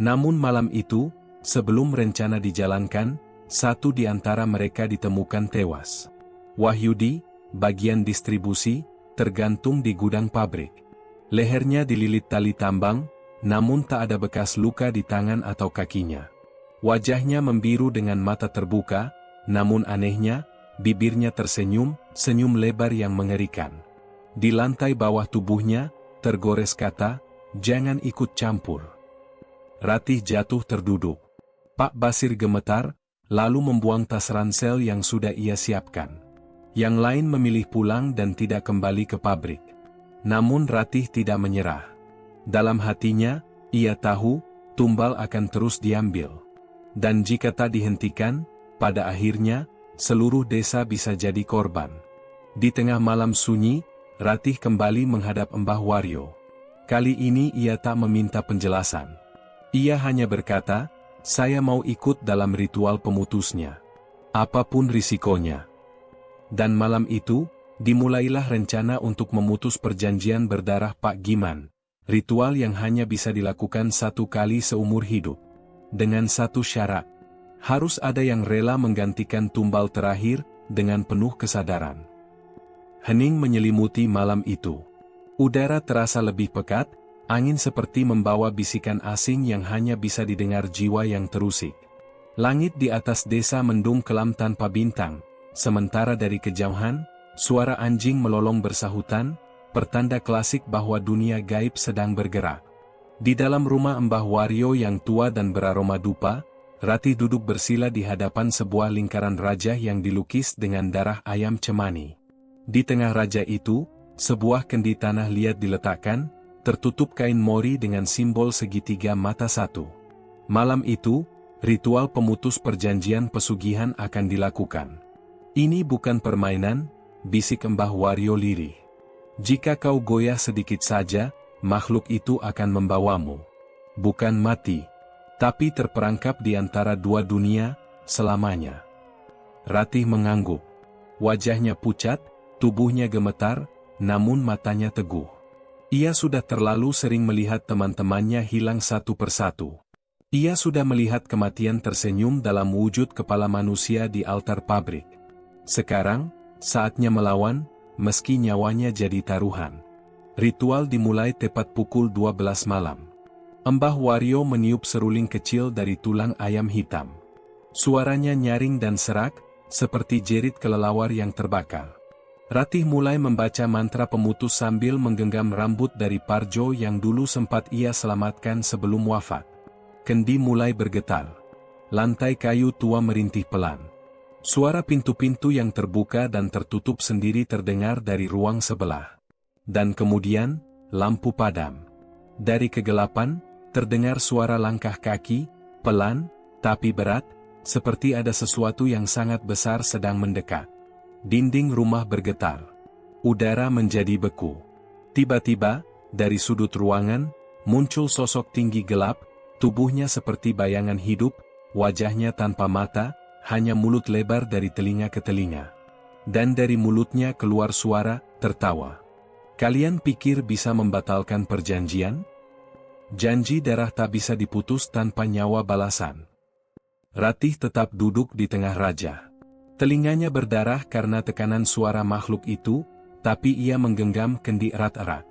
Namun malam itu, sebelum rencana dijalankan, 1 di antara mereka ditemukan tewas. Wahyudi, bagian distribusi, tergantung di gudang pabrik. Lehernya dililit tali tambang, namun tak ada bekas luka di tangan atau kakinya. Wajahnya membiru dengan mata terbuka, namun anehnya, bibirnya tersenyum, senyum lebar yang mengerikan. Di lantai bawah tubuhnya, tergores kata, "Jangan ikut campur." Ratih jatuh terduduk. Pak Basir gemetar, lalu membuang tas ransel yang sudah ia siapkan. Yang lain memilih pulang dan tidak kembali ke pabrik. Namun Ratih tidak menyerah. Dalam hatinya, ia tahu, tumbal akan terus diambil. Dan jika tak dihentikan, pada akhirnya, seluruh desa bisa jadi korban. Di tengah malam sunyi, Ratih kembali menghadap Mbah Wario. Kali ini ia tak meminta penjelasan. Ia hanya berkata, "Saya mau ikut dalam ritual pemutusnya. Apapun risikonya." Dan malam itu, dimulailah rencana untuk memutus perjanjian berdarah Pak Giman. Ritual yang hanya bisa dilakukan 1 kali seumur hidup. Dengan 1 syarat. Harus ada yang rela menggantikan tumbal terakhir, dengan penuh kesadaran. Hening menyelimuti malam itu. Udara terasa lebih pekat, angin seperti membawa bisikan asing yang hanya bisa didengar jiwa yang terusik. Langit di atas desa mendung kelam tanpa bintang, sementara dari kejauhan, suara anjing melolong bersahutan, pertanda klasik bahwa dunia gaib sedang bergerak. Di dalam rumah Mbah Wario yang tua dan beraroma dupa, Ratih duduk bersila di hadapan sebuah lingkaran raja yang dilukis dengan darah ayam cemani. Di tengah raja itu, sebuah kendi tanah liat diletakkan, tertutup kain mori dengan simbol segitiga mata satu. Malam itu, ritual pemutus perjanjian pesugihan akan dilakukan. Ini bukan permainan, bisik Mbah Wario lirih. Jika kau goyah sedikit saja, makhluk itu akan membawamu. Bukan mati, tapi terperangkap di antara dua dunia, selamanya. Ratih mengangguk. Wajahnya pucat, tubuhnya gemetar, namun matanya teguh. Ia sudah terlalu sering melihat teman-temannya hilang satu persatu. Ia sudah melihat kematian tersenyum dalam wujud kepala manusia di altar pabrik. Sekarang, saatnya melawan, meski nyawanya jadi taruhan. Ritual dimulai tepat pukul 12 malam. Mbah Wario meniup seruling kecil dari tulang ayam hitam. Suaranya nyaring dan serak, seperti jerit kelelawar yang terbakar. Ratih mulai membaca mantra pemutus sambil menggenggam rambut dari Parjo yang dulu sempat ia selamatkan sebelum wafat. Kendi mulai bergetar. Lantai kayu tua merintih pelan. Suara pintu-pintu yang terbuka dan tertutup sendiri terdengar dari ruang sebelah. Dan kemudian, lampu padam. Dari kegelapan, terdengar suara langkah kaki, pelan, tapi berat, seperti ada sesuatu yang sangat besar sedang mendekat. Dinding rumah bergetar. Udara menjadi beku. Tiba-tiba, dari sudut ruangan, muncul sosok tinggi gelap, tubuhnya seperti bayangan hidup, wajahnya tanpa mata, hanya mulut lebar dari telinga ke telinga. Dan dari mulutnya keluar suara, tertawa. Kalian pikir bisa membatalkan perjanjian? Janji darah tak bisa diputus tanpa nyawa balasan. Ratih tetap duduk di tengah raja. Telinganya berdarah karena tekanan suara makhluk itu, tapi ia menggenggam kendi erat-erat.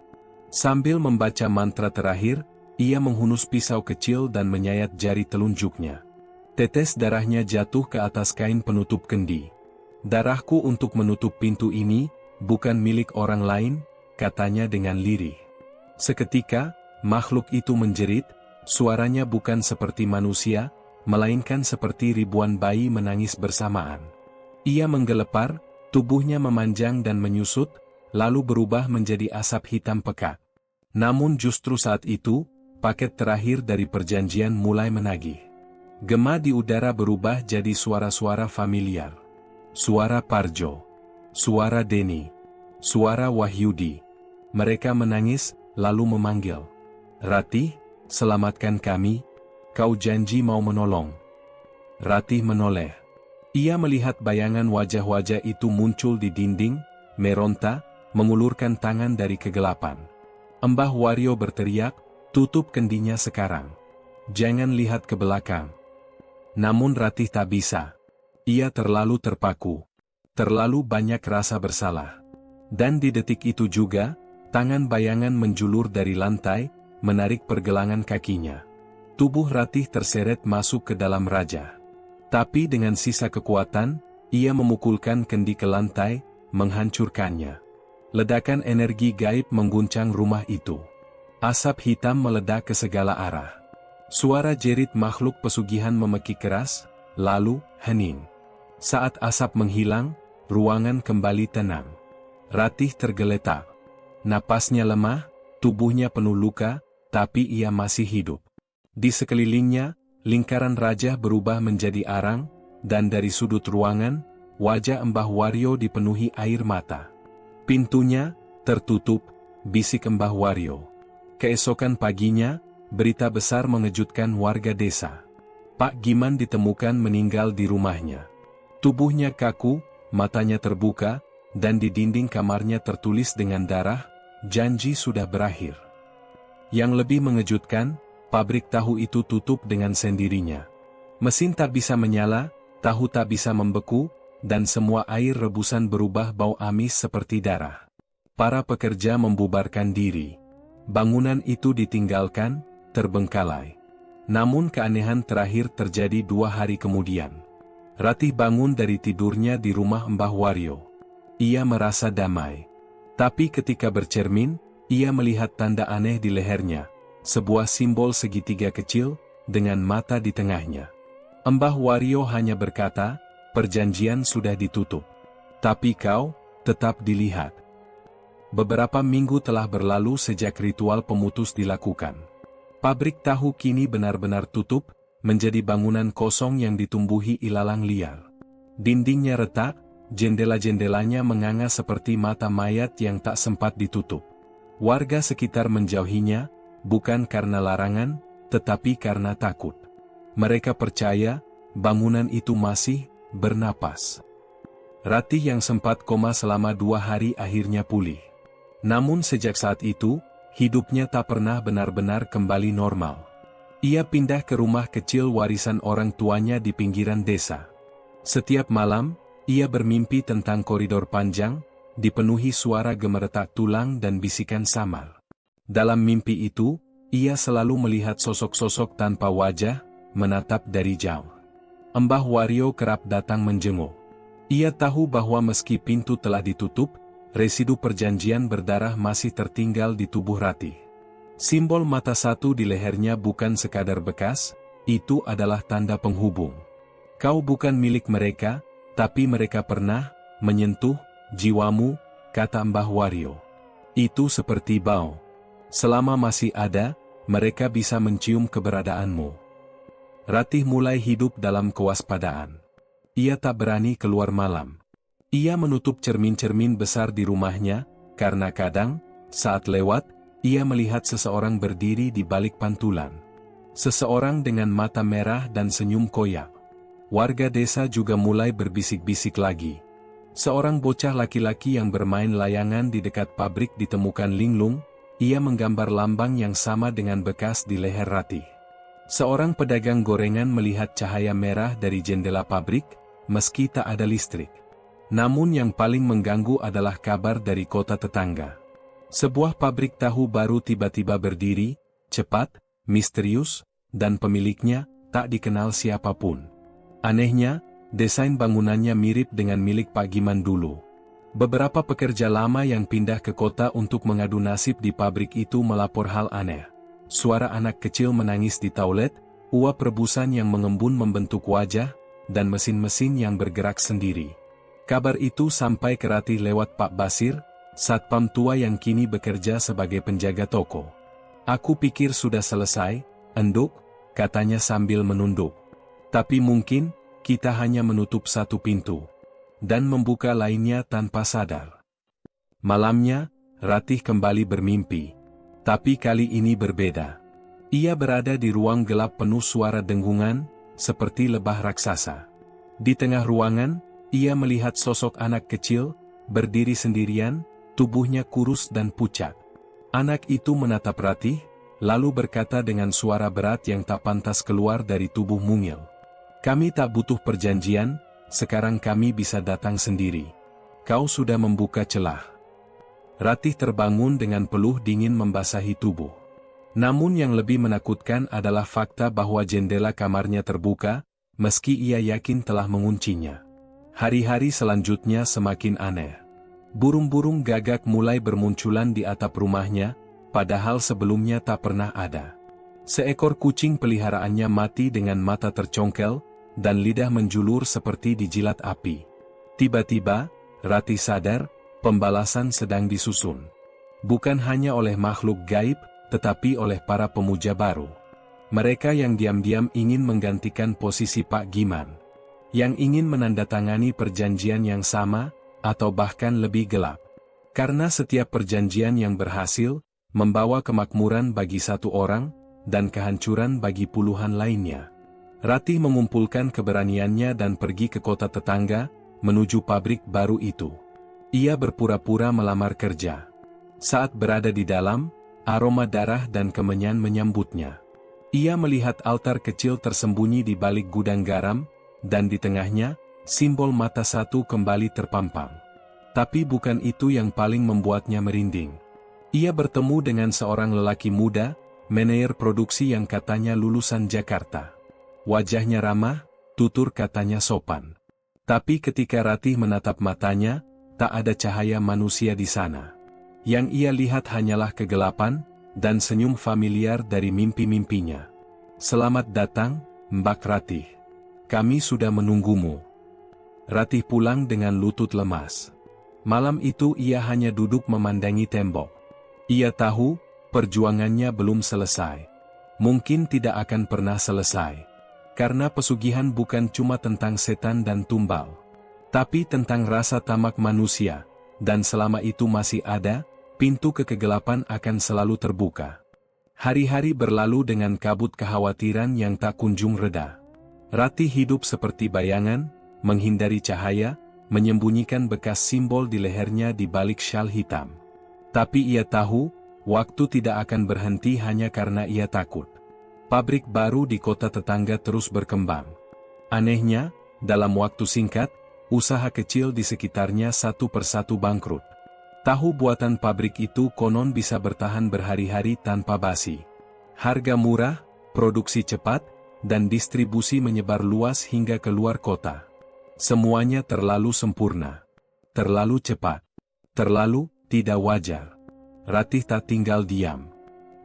Sambil membaca mantra terakhir, ia menghunus pisau kecil dan menyayat jari telunjuknya. Tetes darahnya jatuh ke atas kain penutup kendi. Darahku untuk menutup pintu ini, bukan milik orang lain, katanya dengan lirih. Seketika, makhluk itu menjerit, suaranya bukan seperti manusia, melainkan seperti ribuan bayi menangis bersamaan. Ia menggelepar, tubuhnya memanjang dan menyusut, lalu berubah menjadi asap hitam pekat. Namun justru saat itu, paket terakhir dari perjanjian mulai menagih. Gema di udara berubah jadi suara-suara familiar. Suara Parjo. Suara Deni. Suara Wahyudi. Mereka menangis, lalu memanggil. Ratih, selamatkan kami, kau janji mau menolong. Ratih menoleh. Ia melihat bayangan wajah-wajah itu muncul di dinding, meronta, mengulurkan tangan dari kegelapan. Mbah Wario berteriak, tutup kendinya sekarang. Jangan lihat ke belakang. Namun Ratih tak bisa. Ia terlalu terpaku. Terlalu banyak rasa bersalah. Dan di detik itu juga, tangan bayangan menjulur dari lantai, menarik pergelangan kakinya. Tubuh Ratih terseret masuk ke dalam raja. Tapi dengan sisa kekuatan, ia memukulkan kendi ke lantai, menghancurkannya. Ledakan energi gaib mengguncang rumah itu. Asap hitam meledak ke segala arah. Suara jerit makhluk pesugihan memekik keras, lalu hening. Saat asap menghilang, ruangan kembali tenang. Ratih tergeletak. Napasnya lemah, tubuhnya penuh luka, tapi ia masih hidup. Di sekelilingnya, lingkaran raja berubah menjadi arang, dan dari sudut ruangan, wajah Mbah Wario dipenuhi air mata. Pintunya tertutup, bisik Mbah Wario. Keesokan paginya, berita besar mengejutkan warga desa. Pak Giman ditemukan meninggal di rumahnya. Tubuhnya kaku, matanya terbuka, dan di dinding kamarnya tertulis dengan darah, janji sudah berakhir. Yang lebih mengejutkan, pabrik tahu itu tutup dengan sendirinya. Mesin tak bisa menyala, tahu tak bisa membeku, dan semua air rebusan berubah bau amis seperti darah. Para pekerja membubarkan diri. Bangunan itu ditinggalkan, terbengkalai. Namun keanehan terakhir terjadi 2 hari kemudian. Ratih bangun dari tidurnya di rumah Mbah Wario. Ia merasa damai. Tapi ketika bercermin, ia melihat tanda aneh di lehernya. Sebuah simbol segitiga kecil, dengan mata di tengahnya. Mbah Wario hanya berkata, perjanjian sudah ditutup. Tapi kau, tetap dilihat. Beberapa minggu telah berlalu sejak ritual pemutus dilakukan. Pabrik tahu kini benar-benar tutup, menjadi bangunan kosong yang ditumbuhi ilalang liar. Dindingnya retak, jendela-jendelanya menganga seperti mata mayat yang tak sempat ditutup. Warga sekitar menjauhinya, bukan karena larangan, tetapi karena takut. Mereka percaya, bangunan itu masih bernapas. Ratih yang sempat koma selama 2 hari akhirnya pulih. Namun sejak saat itu, hidupnya tak pernah benar-benar kembali normal. Ia pindah ke rumah kecil warisan orang tuanya di pinggiran desa. Setiap malam, ia bermimpi tentang koridor panjang, dipenuhi suara gemeretak tulang dan bisikan samar. Dalam mimpi itu, ia selalu melihat sosok-sosok tanpa wajah, menatap dari jauh. Mbah Wario kerap datang menjenguk. Ia tahu bahwa meski pintu telah ditutup, residu perjanjian berdarah masih tertinggal di tubuh Ratih. Simbol mata satu di lehernya bukan sekadar bekas, itu adalah tanda penghubung. Kau bukan milik mereka, tapi mereka pernah menyentuh jiwamu, kata Mbah Wario. Itu seperti bau. Selama masih ada, mereka bisa mencium keberadaanmu. Ratih mulai hidup dalam kewaspadaan. Ia tak berani keluar malam. Ia menutup cermin-cermin besar di rumahnya, karena kadang, saat lewat, ia melihat seseorang berdiri di balik pantulan. Seseorang dengan mata merah dan senyum koyak. Warga desa juga mulai berbisik-bisik lagi. Seorang bocah laki-laki yang bermain layangan di dekat pabrik ditemukan linglung, ia menggambar lambang yang sama dengan bekas di leher Ratih. Seorang pedagang gorengan melihat cahaya merah dari jendela pabrik, meski tak ada listrik. Namun yang paling mengganggu adalah kabar dari kota tetangga. Sebuah pabrik tahu baru tiba-tiba berdiri, cepat, misterius, dan pemiliknya tak dikenal siapapun. Anehnya, desain bangunannya mirip dengan milik Pak Giman dulu. Beberapa pekerja lama yang pindah ke kota untuk mengadu nasib di pabrik itu melapor hal aneh. Suara anak kecil menangis di toilet, uap rebusan yang mengembun membentuk wajah, dan mesin-mesin yang bergerak sendiri. Kabar itu sampai ke Ratih lewat Pak Basir, satpam tua yang kini bekerja sebagai penjaga toko. Aku pikir sudah selesai, Enduk, katanya sambil menunduk. Tapi mungkin, kita hanya menutup satu pintu. Dan membuka lainnya tanpa sadar. Malamnya, Ratih kembali bermimpi. Tapi kali ini berbeda. Ia berada di ruang gelap penuh suara dengungan, seperti lebah raksasa. Di tengah ruangan, ia melihat sosok anak kecil, berdiri sendirian, tubuhnya kurus dan pucat. Anak itu menatap Ratih, lalu berkata dengan suara berat yang tak pantas keluar dari tubuh mungil. Kami tak butuh perjanjian, sekarang kami bisa datang sendiri. Kau sudah membuka celah. Ratih terbangun dengan peluh dingin membasahi tubuh. Namun yang lebih menakutkan adalah fakta bahwa jendela kamarnya terbuka, meski ia yakin telah menguncinya. Hari-hari selanjutnya semakin aneh. Burung-burung gagak mulai bermunculan di atap rumahnya, padahal sebelumnya tak pernah ada. Seekor kucing peliharaannya mati dengan mata tercongkel, dan lidah menjulur seperti dijilat api. Tiba-tiba, Ratih sadar, pembalasan sedang disusun. Bukan hanya oleh makhluk gaib, tetapi oleh para pemuja baru. Mereka yang diam-diam ingin menggantikan posisi Pak Giman. Yang ingin menandatangani perjanjian yang sama, atau bahkan lebih gelap. Karena setiap perjanjian yang berhasil, membawa kemakmuran bagi satu orang, dan kehancuran bagi puluhan lainnya. Ratih mengumpulkan keberaniannya dan pergi ke kota tetangga, menuju pabrik baru itu. Ia berpura-pura melamar kerja. Saat berada di dalam, aroma darah dan kemenyan menyambutnya. Ia melihat altar kecil tersembunyi di balik gudang garam, dan di tengahnya, simbol mata satu kembali terpampang. Tapi bukan itu yang paling membuatnya merinding. Ia bertemu dengan seorang lelaki muda, manajer produksi yang katanya lulusan Jakarta. Wajahnya ramah, tutur katanya sopan. Tapi ketika Ratih menatap matanya, tak ada cahaya manusia di sana. Yang ia lihat hanyalah kegelapan, dan senyum familiar dari mimpi-mimpinya. Selamat datang, Mbak Ratih. Kami sudah menunggumu. Ratih pulang dengan lutut lemas. Malam itu ia hanya duduk memandangi tembok. Ia tahu, perjuangannya belum selesai. Mungkin tidak akan pernah selesai. Karena pesugihan bukan cuma tentang setan dan tumbal. Tapi tentang rasa tamak manusia. Dan selama itu masih ada, pintu kegelapan akan selalu terbuka. Hari-hari berlalu dengan kabut kekhawatiran yang tak kunjung reda. Ratih hidup seperti bayangan, menghindari cahaya, menyembunyikan bekas simbol di lehernya di balik syal hitam. Tapi ia tahu, waktu tidak akan berhenti hanya karena ia takut. Pabrik baru di kota tetangga terus berkembang. Anehnya, dalam waktu singkat, usaha kecil di sekitarnya satu persatu bangkrut. Tahu buatan pabrik itu konon bisa bertahan berhari-hari tanpa basi. Harga murah, produksi cepat, dan distribusi menyebar luas hingga keluar kota. Semuanya terlalu sempurna. Terlalu cepat. Terlalu tidak wajar. Ratih tak tinggal diam.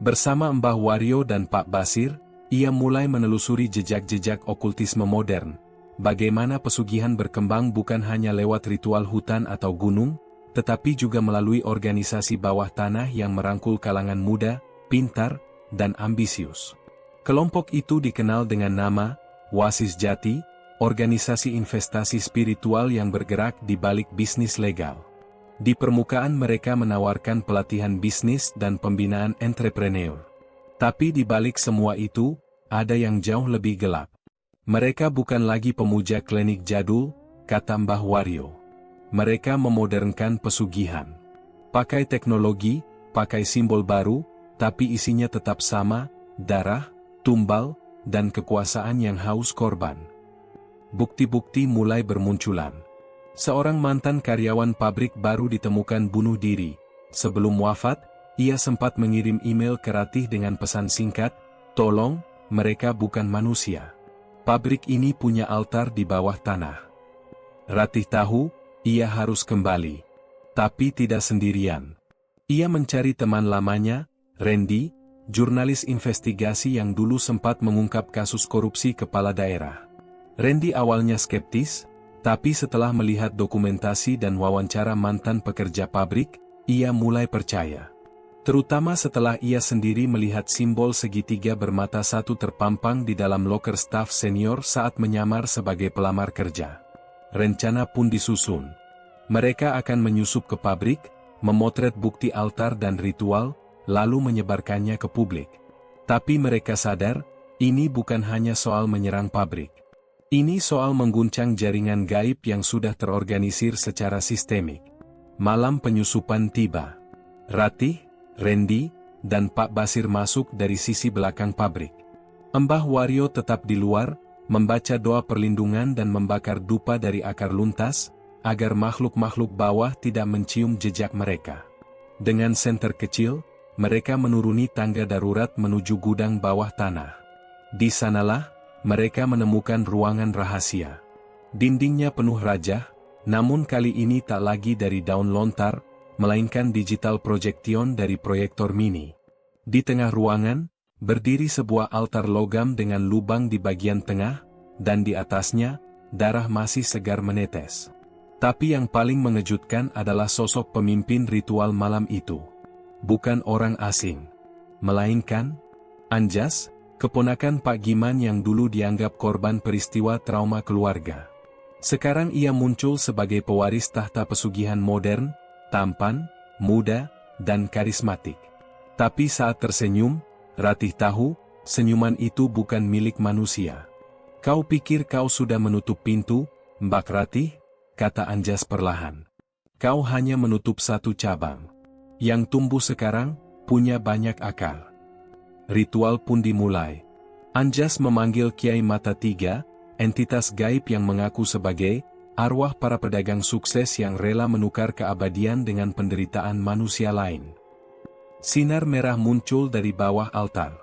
Bersama Mbah Wario dan Pak Basir, ia mulai menelusuri jejak-jejak okultisme modern. Bagaimana pesugihan berkembang bukan hanya lewat ritual hutan atau gunung, tetapi juga melalui organisasi bawah tanah yang merangkul kalangan muda, pintar, dan ambisius. Kelompok itu dikenal dengan nama Wasis Jati, organisasi investasi spiritual yang bergerak di balik bisnis legal. Di permukaan mereka menawarkan pelatihan bisnis dan pembinaan entrepreneur. Tapi di balik semua itu, ada yang jauh lebih gelap. Mereka bukan lagi pemuja klinik jadul, kata Mbah Wario. Mereka memodernkan pesugihan. Pakai teknologi, pakai simbol baru, tapi isinya tetap sama, darah, tumbal, dan kekuasaan yang haus korban. Bukti-bukti mulai bermunculan. Seorang mantan karyawan pabrik baru ditemukan bunuh diri. Sebelum wafat, ia sempat mengirim email ke Ratih dengan pesan singkat, "Tolong, mereka bukan manusia. Pabrik ini punya altar di bawah tanah." Ratih tahu, ia harus kembali. Tapi tidak sendirian. Ia mencari teman lamanya, Randy, jurnalis investigasi yang dulu sempat mengungkap kasus korupsi kepala daerah. Randy awalnya skeptis, tapi setelah melihat dokumentasi dan wawancara mantan pekerja pabrik, ia mulai percaya. Terutama setelah ia sendiri melihat simbol segitiga bermata satu terpampang di dalam loker staf senior saat menyamar sebagai pelamar kerja. Rencana pun disusun. Mereka akan menyusup ke pabrik, memotret bukti altar dan ritual, lalu menyebarkannya ke publik. Tapi mereka sadar, ini bukan hanya soal menyerang pabrik. Ini soal mengguncang jaringan gaib yang sudah terorganisir secara sistemik. Malam penyusupan tiba. Ratih, Randy, dan Pak Basir masuk dari sisi belakang pabrik. Mbah Wario tetap di luar, membaca doa perlindungan dan membakar dupa dari akar luntas, agar makhluk-makhluk bawah tidak mencium jejak mereka. Dengan senter kecil, mereka menuruni tangga darurat menuju gudang bawah tanah. Di sanalah, mereka menemukan ruangan rahasia. Dindingnya penuh rajah, namun kali ini tak lagi dari daun lontar, melainkan digital projection dari proyektor mini. Di tengah ruangan, berdiri sebuah altar logam dengan lubang di bagian tengah, dan di atasnya, darah masih segar menetes. Tapi yang paling mengejutkan adalah sosok pemimpin ritual malam itu. Bukan orang asing. Melainkan, Anjas, keponakan Pak Giman yang dulu dianggap korban peristiwa trauma keluarga. Sekarang ia muncul sebagai pewaris tahta pesugihan modern, tampan, muda, dan karismatik. Tapi saat tersenyum, Ratih tahu, senyuman itu bukan milik manusia. "Kau pikir kau sudah menutup pintu, Mbak Ratih?" kata Anjas perlahan. "Kau hanya menutup satu cabang. Yang tumbuh sekarang, punya banyak akar." Ritual pun dimulai. Anjas memanggil Kiai Mata Tiga, entitas gaib yang mengaku sebagai arwah para pedagang sukses yang rela menukar keabadian dengan penderitaan manusia lain. Sinar merah muncul dari bawah altar.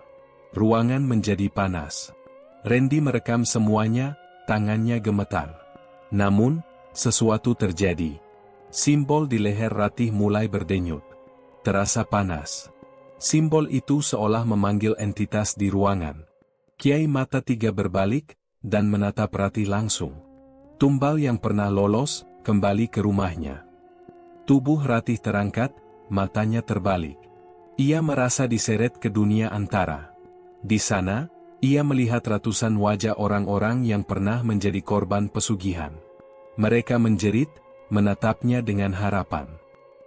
Ruangan menjadi panas. Randy merekam semuanya, tangannya gemetar. Namun, sesuatu terjadi. Simbol di leher Ratih mulai berdenyut. Terasa panas. Simbol itu seolah memanggil entitas di ruangan. Kiai Mata Tiga berbalik, dan menatap Ratih langsung. Tumbal yang pernah lolos, kembali ke rumahnya. Tubuh Ratih terangkat, matanya terbalik. Ia merasa diseret ke dunia antara. Di sana, ia melihat ratusan wajah orang-orang yang pernah menjadi korban pesugihan. Mereka menjerit, menatapnya dengan harapan.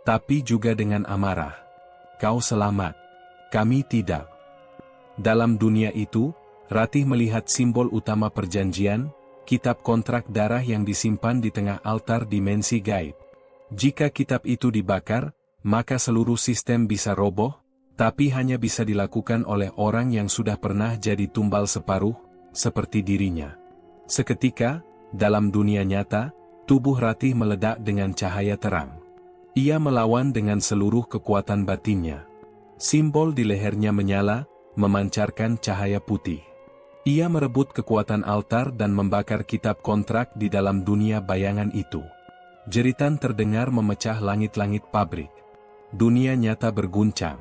Tapi juga dengan amarah. Kau selamat. Kami tidak. Dalam dunia itu, Ratih melihat simbol utama perjanjian, kitab kontrak darah yang disimpan di tengah altar dimensi gaib. Jika kitab itu dibakar, maka seluruh sistem bisa roboh, tapi hanya bisa dilakukan oleh orang yang sudah pernah jadi tumbal separuh, seperti dirinya. Seketika, dalam dunia nyata, tubuh Ratih meledak dengan cahaya terang. Ia melawan dengan seluruh kekuatan batinnya. Simbol di lehernya menyala, memancarkan cahaya putih. Ia merebut kekuatan altar dan membakar kitab kontrak di dalam dunia bayangan itu. Jeritan terdengar memecah langit-langit pabrik. Dunia nyata berguncang.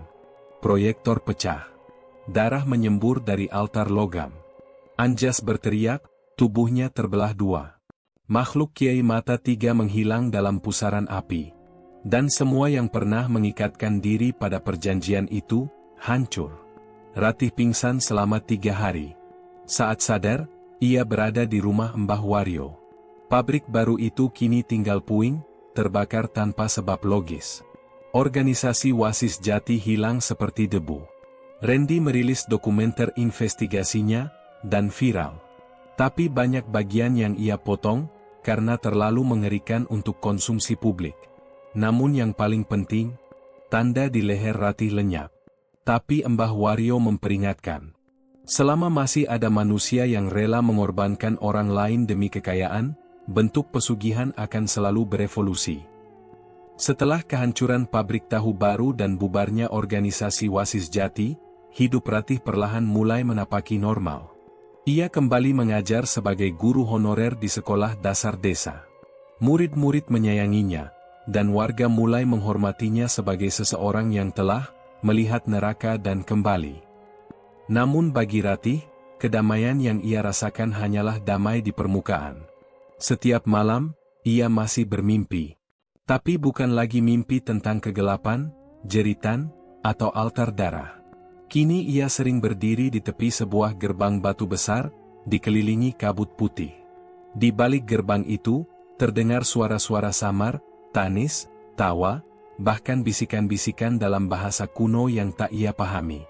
Proyektor pecah. Darah menyembur dari altar logam. Anjas berteriak, tubuhnya terbelah dua. Makhluk Kiai Mata Tiga menghilang dalam pusaran api. Dan semua yang pernah mengikatkan diri pada perjanjian itu, hancur. Ratih pingsan selama 3 hari. Saat sadar, ia berada di rumah Mbah Wario. Pabrik baru itu kini tinggal puing, terbakar tanpa sebab logis. Organisasi Wasis Jati hilang seperti debu. Randy merilis dokumenter investigasinya, dan viral. Tapi banyak bagian yang ia potong, karena terlalu mengerikan untuk konsumsi publik. Namun yang paling penting, tanda di leher Ratih lenyap. Tapi Mbah Wario memperingatkan. Selama masih ada manusia yang rela mengorbankan orang lain demi kekayaan, bentuk pesugihan akan selalu berevolusi. Setelah kehancuran pabrik tahu baru dan bubarnya organisasi Wasis Jati, hidup Ratih perlahan mulai menapaki normal. Ia kembali mengajar sebagai guru honorer di sekolah dasar desa. Murid-murid menyayanginya, dan warga mulai menghormatinya sebagai seseorang yang telah melihat neraka dan kembali. Namun bagi Ratih, kedamaian yang ia rasakan hanyalah damai di permukaan. Setiap malam, ia masih bermimpi. Tapi bukan lagi mimpi tentang kegelapan, jeritan, atau altar darah. Kini ia sering berdiri di tepi sebuah gerbang batu besar, dikelilingi kabut putih. Di balik gerbang itu, terdengar suara-suara samar, tangis, tawa, bahkan bisikan-bisikan dalam bahasa kuno yang tak ia pahami.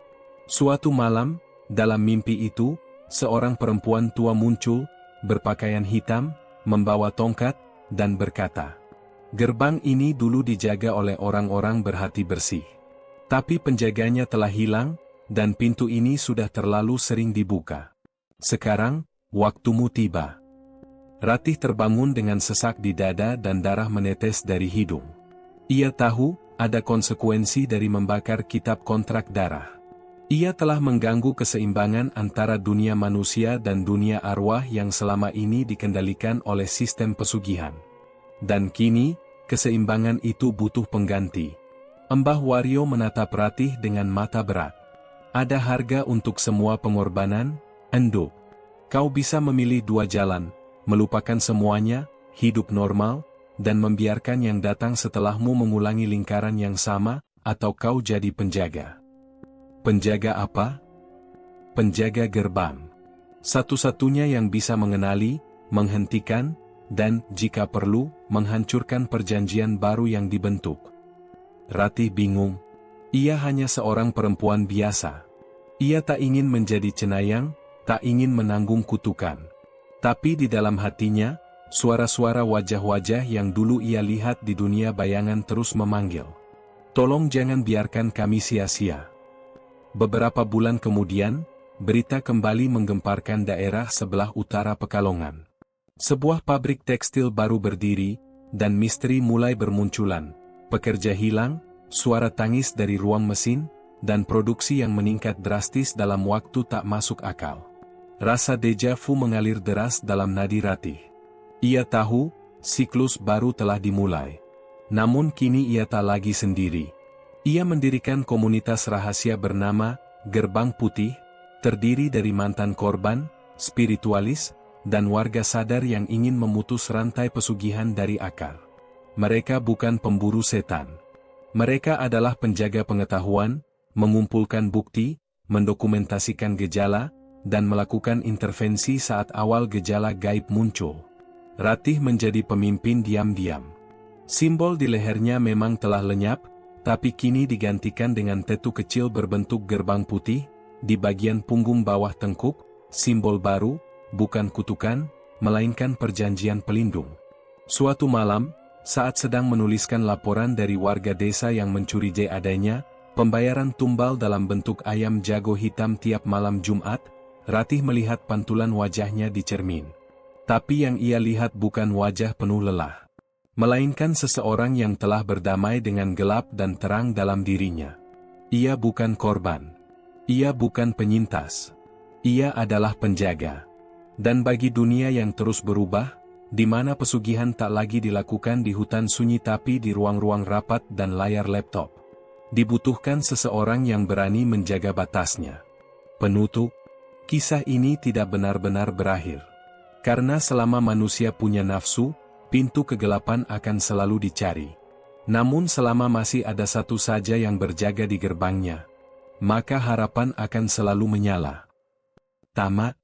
Suatu malam, dalam mimpi itu, seorang perempuan tua muncul, berpakaian hitam, membawa tongkat, dan berkata, "Gerbang ini dulu dijaga oleh orang-orang berhati bersih. Tapi penjaganya telah hilang, dan pintu ini sudah terlalu sering dibuka. Sekarang, waktumu tiba." Ratih terbangun dengan sesak di dada dan darah menetes dari hidung. Ia tahu, ada konsekuensi dari membakar kitab kontrak darah. Ia telah mengganggu keseimbangan antara dunia manusia dan dunia arwah yang selama ini dikendalikan oleh sistem pesugihan. Dan kini, keseimbangan itu butuh pengganti. Mbah Wario menatap Ratih dengan mata berat. Ada harga untuk semua pengorbanan, Endo. Kau bisa memilih 2 jalan, melupakan semuanya, hidup normal, dan membiarkan yang datang setelahmu mengulangi lingkaran yang sama, atau kau jadi penjaga. Penjaga apa? Penjaga gerbang. Satu-satunya yang bisa mengenali, menghentikan, dan, jika perlu, menghancurkan perjanjian baru yang dibentuk. Ratih bingung. Ia hanya seorang perempuan biasa. Ia tak ingin menjadi cenayang, tak ingin menanggung kutukan. Tapi di dalam hatinya, suara-suara wajah-wajah yang dulu ia lihat di dunia bayangan terus memanggil. Tolong jangan biarkan kami sia-sia. Beberapa bulan kemudian, berita kembali menggemparkan daerah sebelah utara Pekalongan. Sebuah pabrik tekstil baru berdiri, dan misteri mulai bermunculan. Pekerja hilang, suara tangis dari ruang mesin, dan produksi yang meningkat drastis dalam waktu tak masuk akal. Rasa deja vu mengalir deras dalam nadi Ratih. Ia tahu, siklus baru telah dimulai. Namun kini ia tak lagi sendiri. Ia mendirikan komunitas rahasia bernama Gerbang Putih, terdiri dari mantan korban, spiritualis, dan warga sadar yang ingin memutus rantai pesugihan dari akar. Mereka bukan pemburu setan. Mereka adalah penjaga pengetahuan, mengumpulkan bukti, mendokumentasikan gejala, dan melakukan intervensi saat awal gejala gaib muncul. Ratih menjadi pemimpin diam-diam. Simbol di lehernya memang telah lenyap, tapi kini digantikan dengan tetu kecil berbentuk gerbang putih, di bagian punggung bawah tengkuk, simbol baru, bukan kutukan, melainkan perjanjian pelindung. Suatu malam, saat sedang menuliskan laporan dari warga desa yang mencurigai adanya pembayaran tumbal dalam bentuk ayam jago hitam tiap malam Jumat, Ratih melihat pantulan wajahnya di cermin. Tapi yang ia lihat bukan wajah penuh lelah, melainkan seseorang yang telah berdamai dengan gelap dan terang dalam dirinya. Ia bukan korban. Ia bukan penyintas. Ia adalah penjaga. Dan bagi dunia yang terus berubah, di mana pesugihan tak lagi dilakukan di hutan sunyi tapi di ruang-ruang rapat dan layar laptop, dibutuhkan seseorang yang berani menjaga batasnya. Penutup, kisah ini tidak benar-benar berakhir. Karena selama manusia punya nafsu, pintu kegelapan akan selalu dicari. Namun selama masih ada satu saja yang berjaga di gerbangnya, maka harapan akan selalu menyala. Tamat.